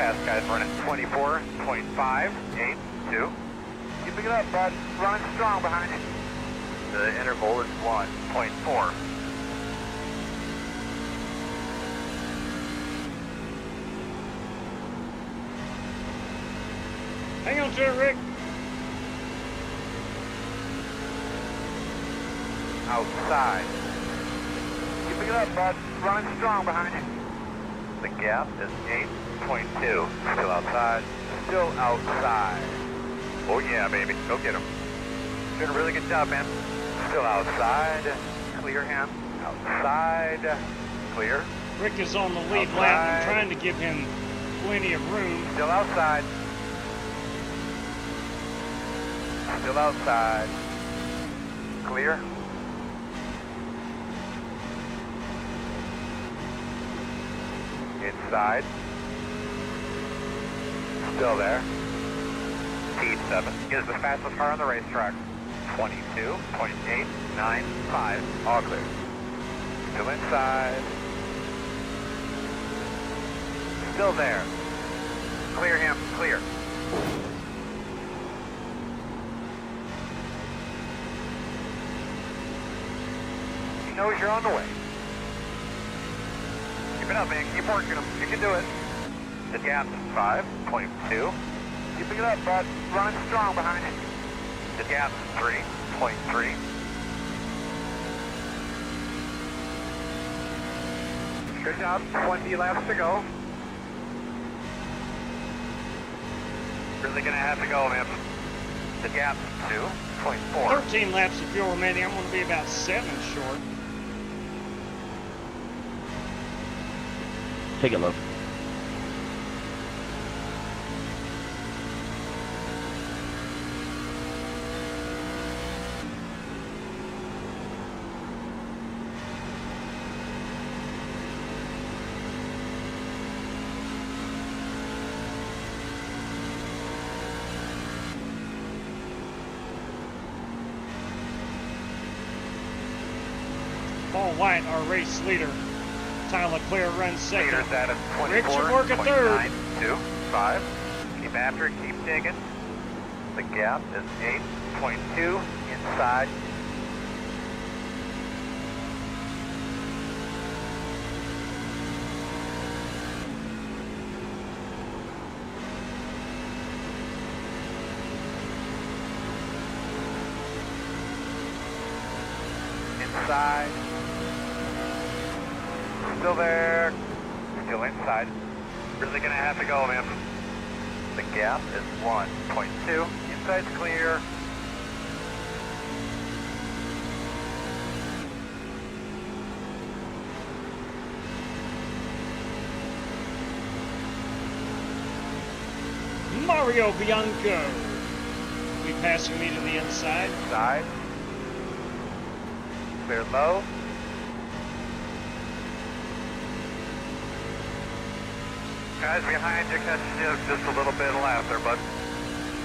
fast guys running 24.582. Keeping it up, bud. Running strong behind you. The interval is 1.4. Hang on to it, Rick. Outside. Keeping it up, bud. Running strong behind you. The gap is 8.2. Still outside. Still outside. Oh yeah, baby. Go get him. Doing a really good job, man. Still outside. Clear him. Outside. Clear. Rick is on the lead lap. I'm trying to give him plenty of room. Still outside. Still outside. Clear. Inside. Still there. P7 is the fastest car on the racetrack. 22.895. All clear. Still inside. Still there. Clear him. Clear. He knows you're on the way. Keep it up, man. Keep working him. You can do it. The gap is 5.2. Keeping it up, bud. Running strong behind you. The gap is 3.3. Good job. 20 laps to go. Really gonna have to go, man. The gap is 2.4. 13 laps of fuel remaining. I'm going to be about 7 short. Take it low. Paul White, our race leader. Tyler Leclerc runs second. Leader's at a Rick should work a third. 24.925. Keep after it, keep digging. The gap is 8.2 inside. Inside. Still there. Still inside. Really gonna have to go, man. The gap is 1.2. Inside's clear. Mario Bianco. We passing me to the inside. Inside. Clear low. Guys behind you, catching you just a little bit of lap there, bud.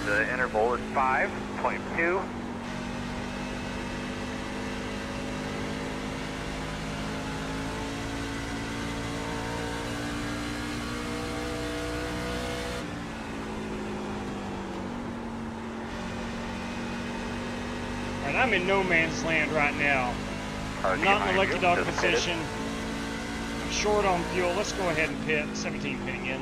The interval is 5.2. And I'm in no man's land right now. I'm not in the lucky dog position. I'm short on fuel. Let's go ahead and pit. 17 pitting in.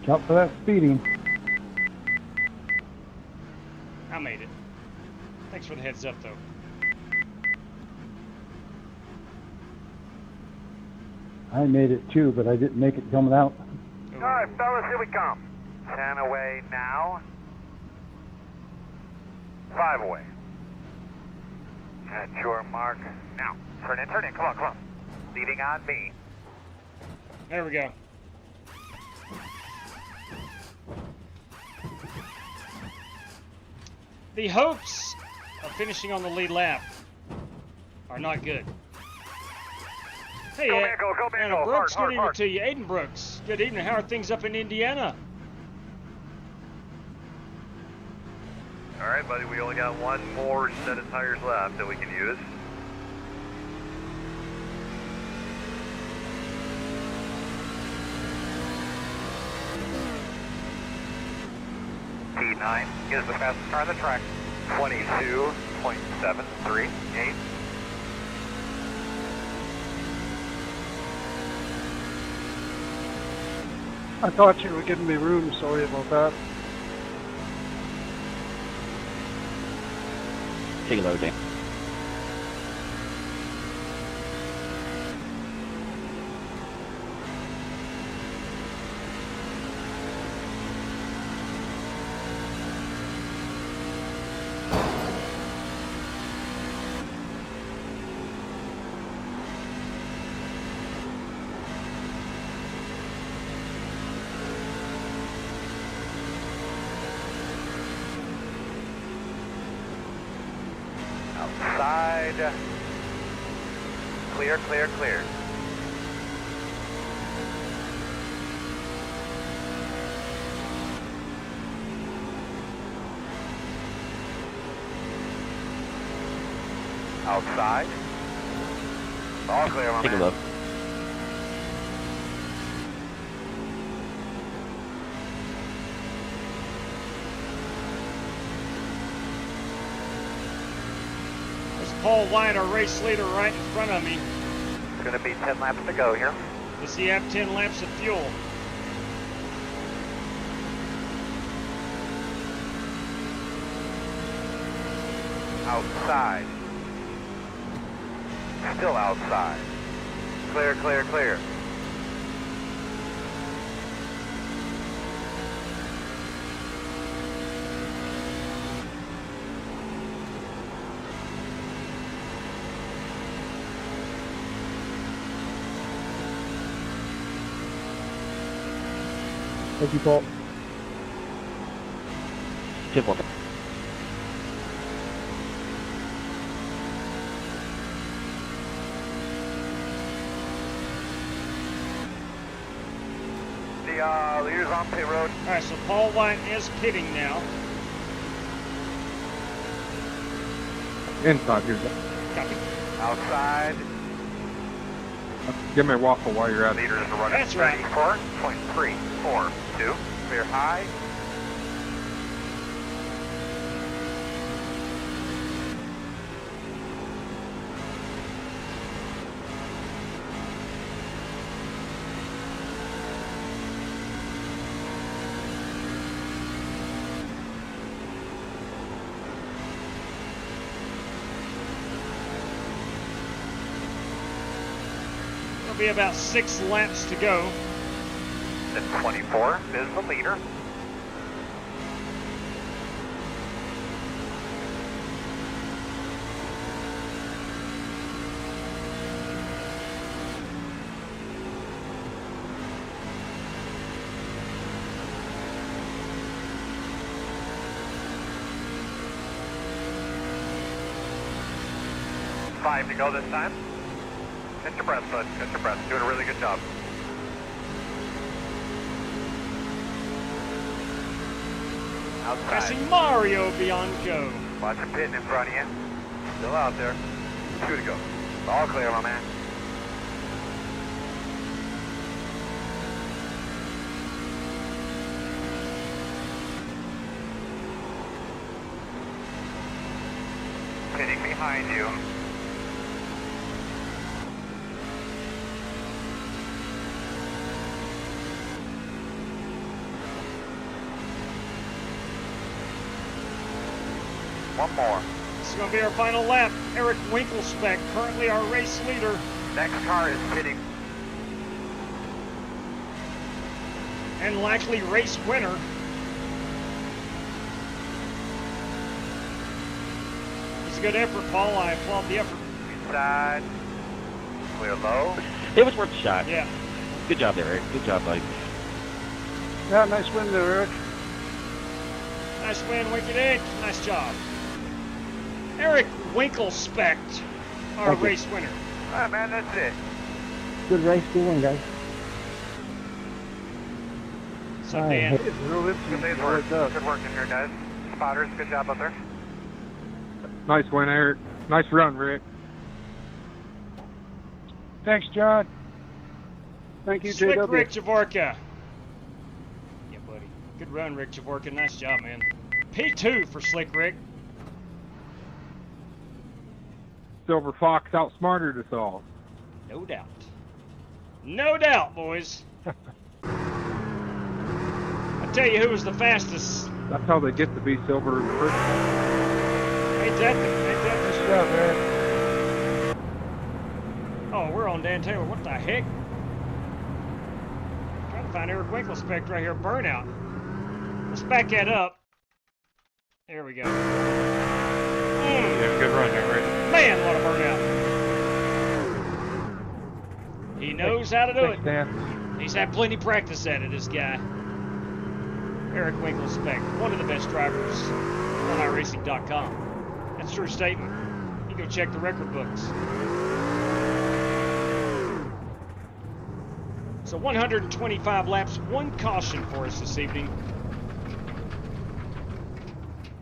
Jump for that speeding. I made it. Thanks for the heads up, though. I made it too, but I didn't make it coming out. All right, fellas, here we come. 10 away now. 5 away. At your mark. Now, turn in, turn in. Come on, come on. Leading on me. There we go. The hopes of finishing on the lead lap are not good. Hey, Go, man, go, Anna Brooks, hard, good evening hard. to you. Aiden Brooks, good evening. How are things up in Indiana? All right, buddy, we only got one more set of tires left that we can use. 29. Get us the fastest car on the track. 22.738. I thought you were giving me room, sorry about that. Take a load, Dan. Outside. Clear, clear, clear. Outside. All clear, my Take a man. load. Paul White, our race leader, right in front of me. It's going to be 10 laps to go here. Does he have 10 laps of fuel? Outside. Still outside. Clear, clear, clear. Thank you, Paul. Tip one. The leader's on pit road. All right, so Paul White is pitting now. Inside here. Copy. Outside. Give me a waffle while you're at it. Leaders are running. That's right. 34.342. Clear high. It'll be about 6 laps to go. Then 24 is the leader. Five to go this time. Catch your breath, bud. Catch your breath. Doing a really good job. Outside. Passing Mario Bianco. Watch him pitting in front of you. Still out there. 2 to go. All clear, my man. Pitting behind you. One more. This is going to be our final lap. Eric Winkelspec, currently our race leader. Next car is pitting. And likely race winner. It's a good effort, Paul. I applaud the effort. Inside. Clear low. It was worth a shot. Yeah. Good job there, Eric. Good job, buddy. Yeah, nice win there, Eric. Nice win, Wicked Egg. Nice job. Eric Winkelspec, our race winner. All right, man, that's it. Good race, good one, guys. So, Dan, Good day's work. Good work in here, guys. Spotters, good job up there. Nice win, Eric. Nice run, Rick. Thanks, John. Thank you, Slick JW. Rick Javorka. Yeah, buddy. Good run, Rick Javorka. Nice job, man. P2 for Slick Rick. Silver Fox outsmarted us all. No doubt. No doubt, boys. I tell you who was the fastest. That's how they get to be silver in the first place. Ain't that the Yeah, man. Oh, we're on Dan Taylor. What the heck? Trying to find Eric Winklespect right here. Burnout. Let's back that up. There we go. Yeah, good run there, Rick. Man, what a burnout. He knows how to do it. He's had plenty of practice at it, this guy. Eric Winklespect, one of the best drivers on iRacing.com. That's a true statement. You go check the record books. So 125 laps, one caution for us this evening.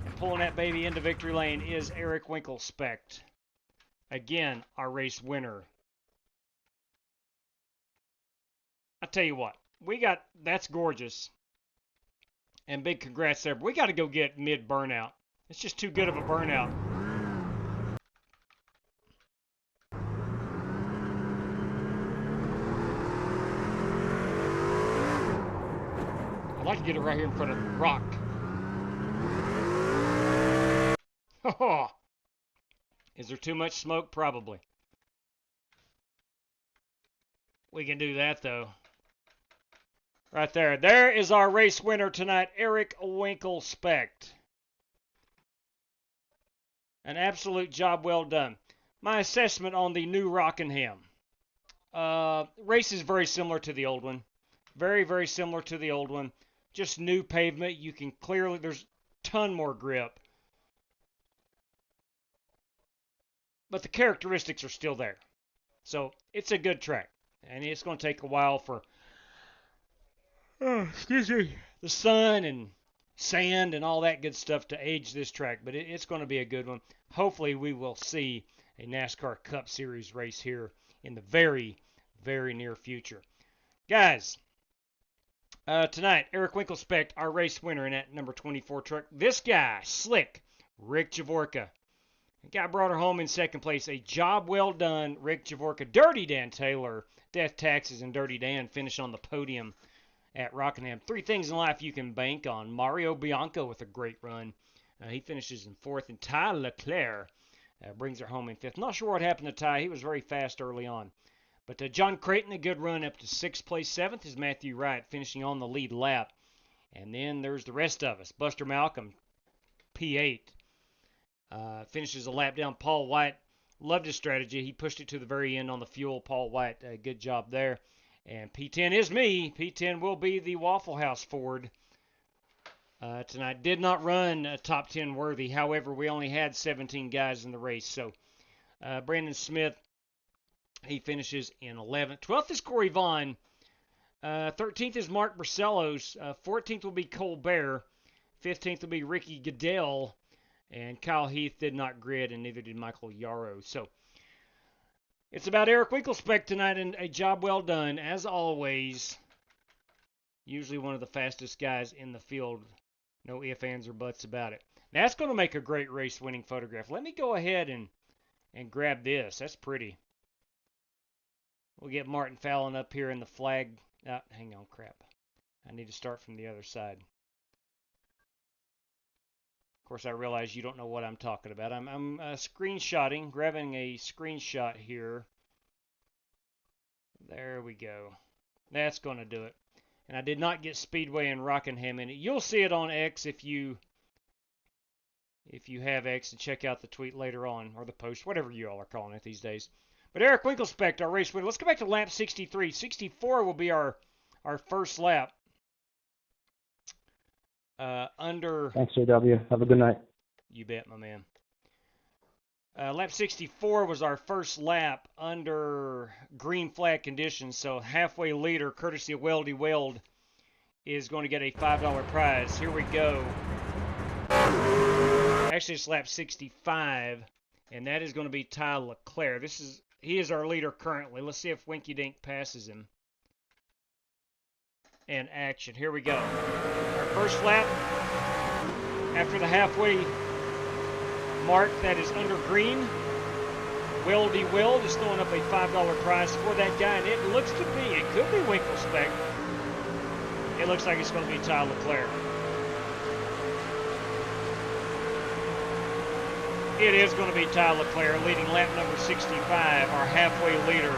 And pulling that baby into victory lane is Eric Winklespect. Again, our race winner. I tell you what, that's gorgeous. And big congrats there. But we got to go get mid burnout. It's just too good of a burnout. I'd like to get it right here in front of the rock. Is there too much smoke? Probably. We can do that, though. Right there. There is our race winner tonight, Eric Winklespect. An absolute job well done. My assessment on the new Rockingham. Race is very similar to the old one. Very, very similar to the old one. Just new pavement. You can clearly, there's a ton more grip. But the characteristics are still there. So it's a good track. And it's going to take a while for, the sun and sand and all that good stuff to age this track. But it's going to be a good one. Hopefully we will see a NASCAR Cup Series race here in the very, very near future. Guys, tonight, Eric Winklespect, our race winner in that number 24 truck. This guy, Slick Rick Javorka. The guy brought her home in second place. A job well done, Rick Javorka. Dirty Dan Taylor, Death Taxes, and Dirty Dan finish on the podium at Rockingham. Three things in life you can bank on. Mario Bianco with a great run. He finishes in fourth. And Ty Leclerc brings her home in fifth. Not sure what happened to Ty. He was very fast early on. But John Creighton, a good run up to sixth place. Seventh is Matthew Wright, finishing on the lead lap. And then there's the rest of us. Buster Malcolm, P8. Finishes a lap down. Paul White, loved his strategy. He pushed it to the very end on the fuel. Paul White, good job there. And P10 is me. P10 will be the Waffle House Ford tonight. Did not run top 10 worthy. However, we only had 17 guys in the race. So Brandon Smith, he finishes in 11th. 12th is Corey Vaughn. 13th is Mark Barcelos. 14th will be Colbert. 15th will be Ricky Goodell. And Kyle Heath did not grid, and neither did Michael Yarrow. So it's about Eric Winklespect tonight, and a job well done, as always. Usually one of the fastest guys in the field. No ifs, ands, or buts about it. Now, that's going to make a great race-winning photograph. Let me go ahead and grab this. That's pretty. We'll get Martin Fallon up here in the flag. Hang on, crap. I need to start from the other side. Of course, I realize you don't know what I'm talking about. I'm screenshotting, grabbing a screenshot here. There we go. That's going to do it. And I did not get Speedway and Rockingham in it. You'll see it on X if you have X, and check out the tweet later on, or the post, whatever you all are calling it these days. But Eric Winklespect, our race winner. Let's go back to lap 63. 64 will be our first lap. Thanks, JW. Have a good night. You bet, my man. Lap 64 was our first lap under green flag conditions, so halfway leader, courtesy of Weldy Weld, is going to get a $5 prize. Here we go. Actually, it's lap 65, and that is going to be Ty Leclerc. He is our leader currently. Let's see if Winky Dink passes him. And action. Here we go. Our first lap. After the halfway mark, that is under green. Weldy Weld is throwing up a $5 prize for that guy, and it looks to be, it could be Winkle Spec. It looks like it's going to be Ty Leclerc. It is going to be Ty Leclerc leading lap number 65, our halfway leader.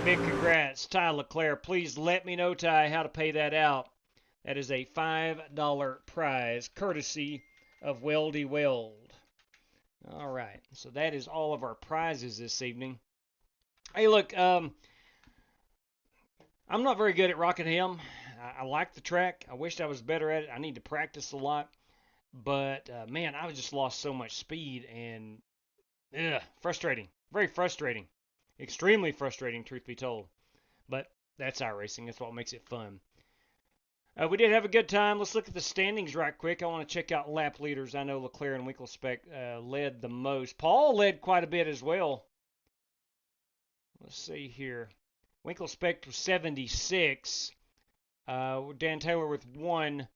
Big congrats, Ty Leclerc. Please let me know, Ty, how to pay that out. That is a $5 prize, courtesy of Weldy Weld. All right, so that is all of our prizes this evening. Hey, look, I'm not very good at Rockingham. I like the track. I wished I was better at it. I need to practice a lot. But, man, I just lost so much speed, and frustrating. Very frustrating. Extremely frustrating, truth be told. But that's iRacing. That's what makes it fun. We did have a good time. Let's look at the standings right quick. I want to check out lap leaders. I know Leclerc and Winklespec led the most. Paul led quite a bit as well. Let's see here. Winklespec was 76. Dan Taylor with 1.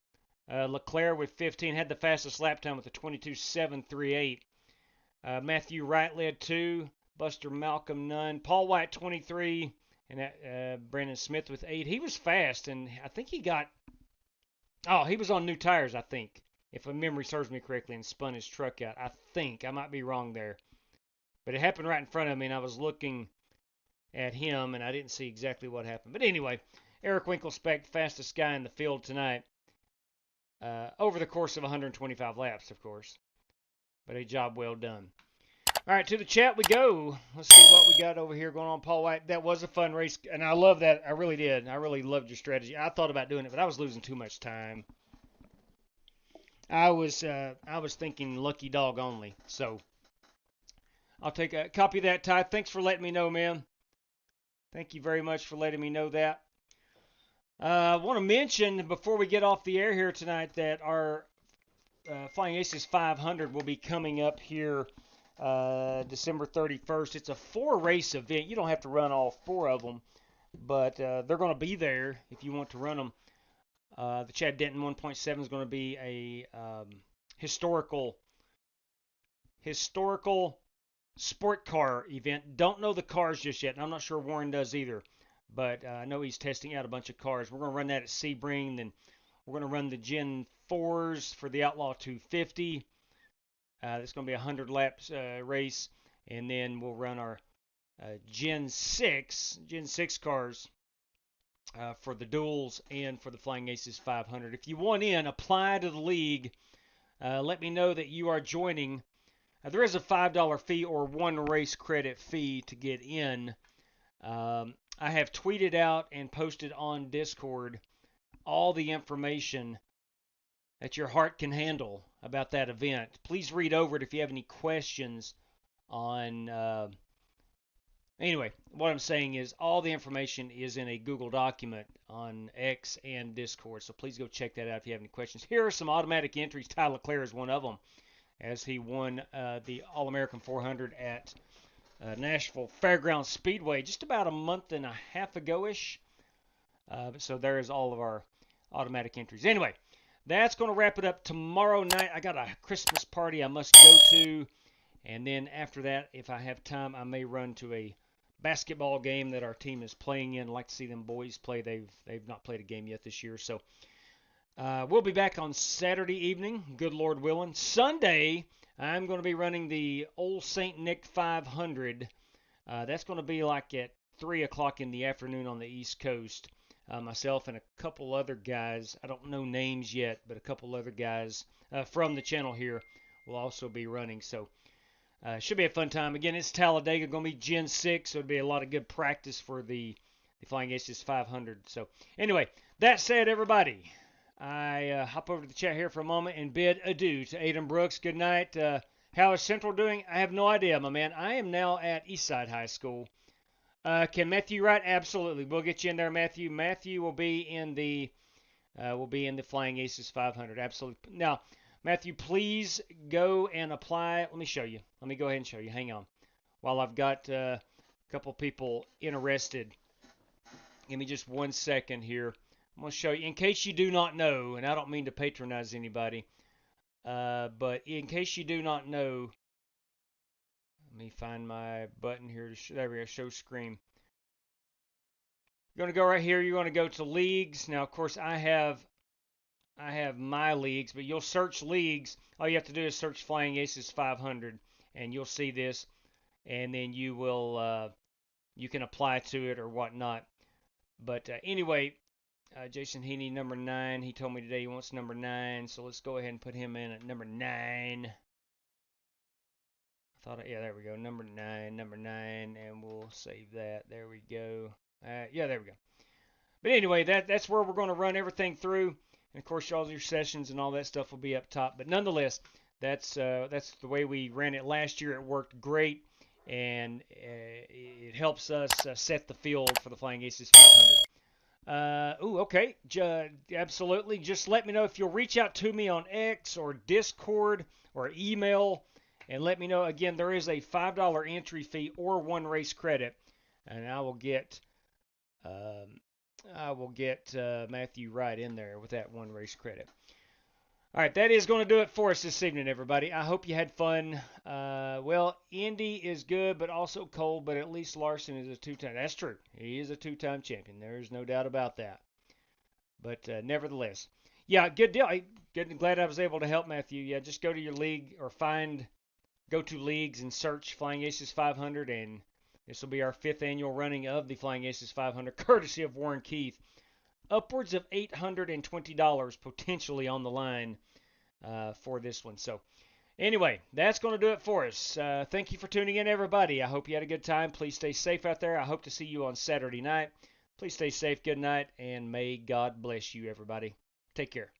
Leclerc with 15. Had the fastest lap time with a 22.738. Matthew Wright led 2. Buster Malcolm none. Paul White 23. And Brandon Smith with 8. He was fast, and I think he got... Oh, he was on new tires, I think, if my memory serves me correctly, and spun his truck out. I think. I might be wrong there. But it happened right in front of me, and I was looking at him, and I didn't see exactly what happened. But anyway, Eric Winklespec, fastest guy in the field tonight, over the course of 125 laps, of course. But a job well done. All right, to the chat we go. Let's see what we got over here going on. Paul White, that was a fun race, and I love that. I really did. I really loved your strategy. I thought about doing it, but I was losing too much time. I was thinking lucky dog only. So I'll take a copy of that, Ty. Thanks for letting me know, man. Thank you very much for letting me know that. I want to mention before we get off the air here tonight that our Flying Aces 500 will be coming up here December 31st. It's a 4-race event. You don't have to run all 4 of them, but they're going to be there if you want to run them. The Chad Denton 1.7 is going to be a historical sport car event. Don't know the cars just yet, and I'm not sure Warren does either, but I know he's testing out a bunch of cars. We're going to run that at Sebring, then we're going to run the Gen 4s for the Outlaw 250. It's going to be a 100 laps race, and then we'll run our Gen 6 cars for the duels and for the Flying Aces 500. If you want in, apply to the league. Let me know that you are joining. There is a $5 fee or 1 race credit fee to get in. I have tweeted out and posted on Discord all the information that your heart can handle about that event. Please read over it if you have any questions on... Anyway, what I'm saying is all the information is in a Google document on X and Discord, so please go check that out if you have any questions. Here are some automatic entries. Ty Leclerc is one of them, as he won the All-American 400 at Nashville Fairgrounds Speedway just about a month and a half ago-ish. So there's all of our automatic entries. Anyway, that's going to wrap it up tomorrow night. I got a Christmas party I must go to. And then after that, if I have time, I may run to a basketball game that our team is playing in. I'd like to see them boys play. They've not played a game yet this year. So we'll be back on Saturday evening, good Lord willing. Sunday, I'm going to be running the Old St. Nick 500. That's going to be like at 3 o'clock in the afternoon on the East Coast. Myself and a couple other guys, I don't know names yet, but a couple other guys from the channel here will also be running. So should be a fun time. Again, it's Talladega, going to be Gen 6, so it'll be a lot of good practice for the Flying Aces 500. So anyway, that said, everybody, I hop over to the chat here for a moment and bid adieu to Aiden Brooks. Good night. How is Central doing? I have no idea, my man. I am now at Eastside High School. Can Matthew Wright? Absolutely. We'll get you in there, Matthew. Matthew will be in the Flying Aces 500. Absolutely. Now, Matthew, please go and apply. Let me show you. Let me go ahead and show you. Hang on. While I've got a couple people interested. Give me just 1 second here. I'm going to show you. In case you do not know, and I don't mean to patronize anybody, But in case you do not know, let me find my button here. There we go, show screen. You're going to go right here. You're going to go to leagues. Now, of course, I have my leagues, but you'll search leagues. All you have to do is search Flying Aces 500, and you'll see this, and then you will you can apply to it or whatnot. But anyway, Jason Heaney, number 9. He told me today he wants number 9, so let's go ahead and put him in at number 9. Yeah, there we go, number 9, and we'll save that. There we go. Yeah, there we go. But anyway, that's where we're going to run everything through. And of course, all your sessions and all that stuff will be up top. But nonetheless, that's the way we ran it last year. It worked great, and it helps us set the field for the Flying Aces 500. Okay, absolutely. Just let me know if you'll reach out to me on X or Discord or email, and let me know. Again, there is a $5 entry fee or 1 race credit, and I will get Matthew right in there with that 1 race credit. All right, that is going to do it for us this evening, everybody. I hope you had fun. Well, Indy is good, but also cold, but at least Larson is a 2-time. That's true. He is a 2-time champion. There's no doubt about that. But nevertheless, yeah, good deal. Glad I was able to help Matthew. Yeah, just go to your league or go to leagues and search Flying Aces 500, and this will be our 5th annual running of the Flying Aces 500, courtesy of Warren Keith. Upwards of $820 potentially on the line for this one. So anyway, that's going to do it for us. Thank you for tuning in, everybody. I hope you had a good time. Please stay safe out there. I hope to see you on Saturday night. Please stay safe. Good night, and may God bless you, everybody. Take care.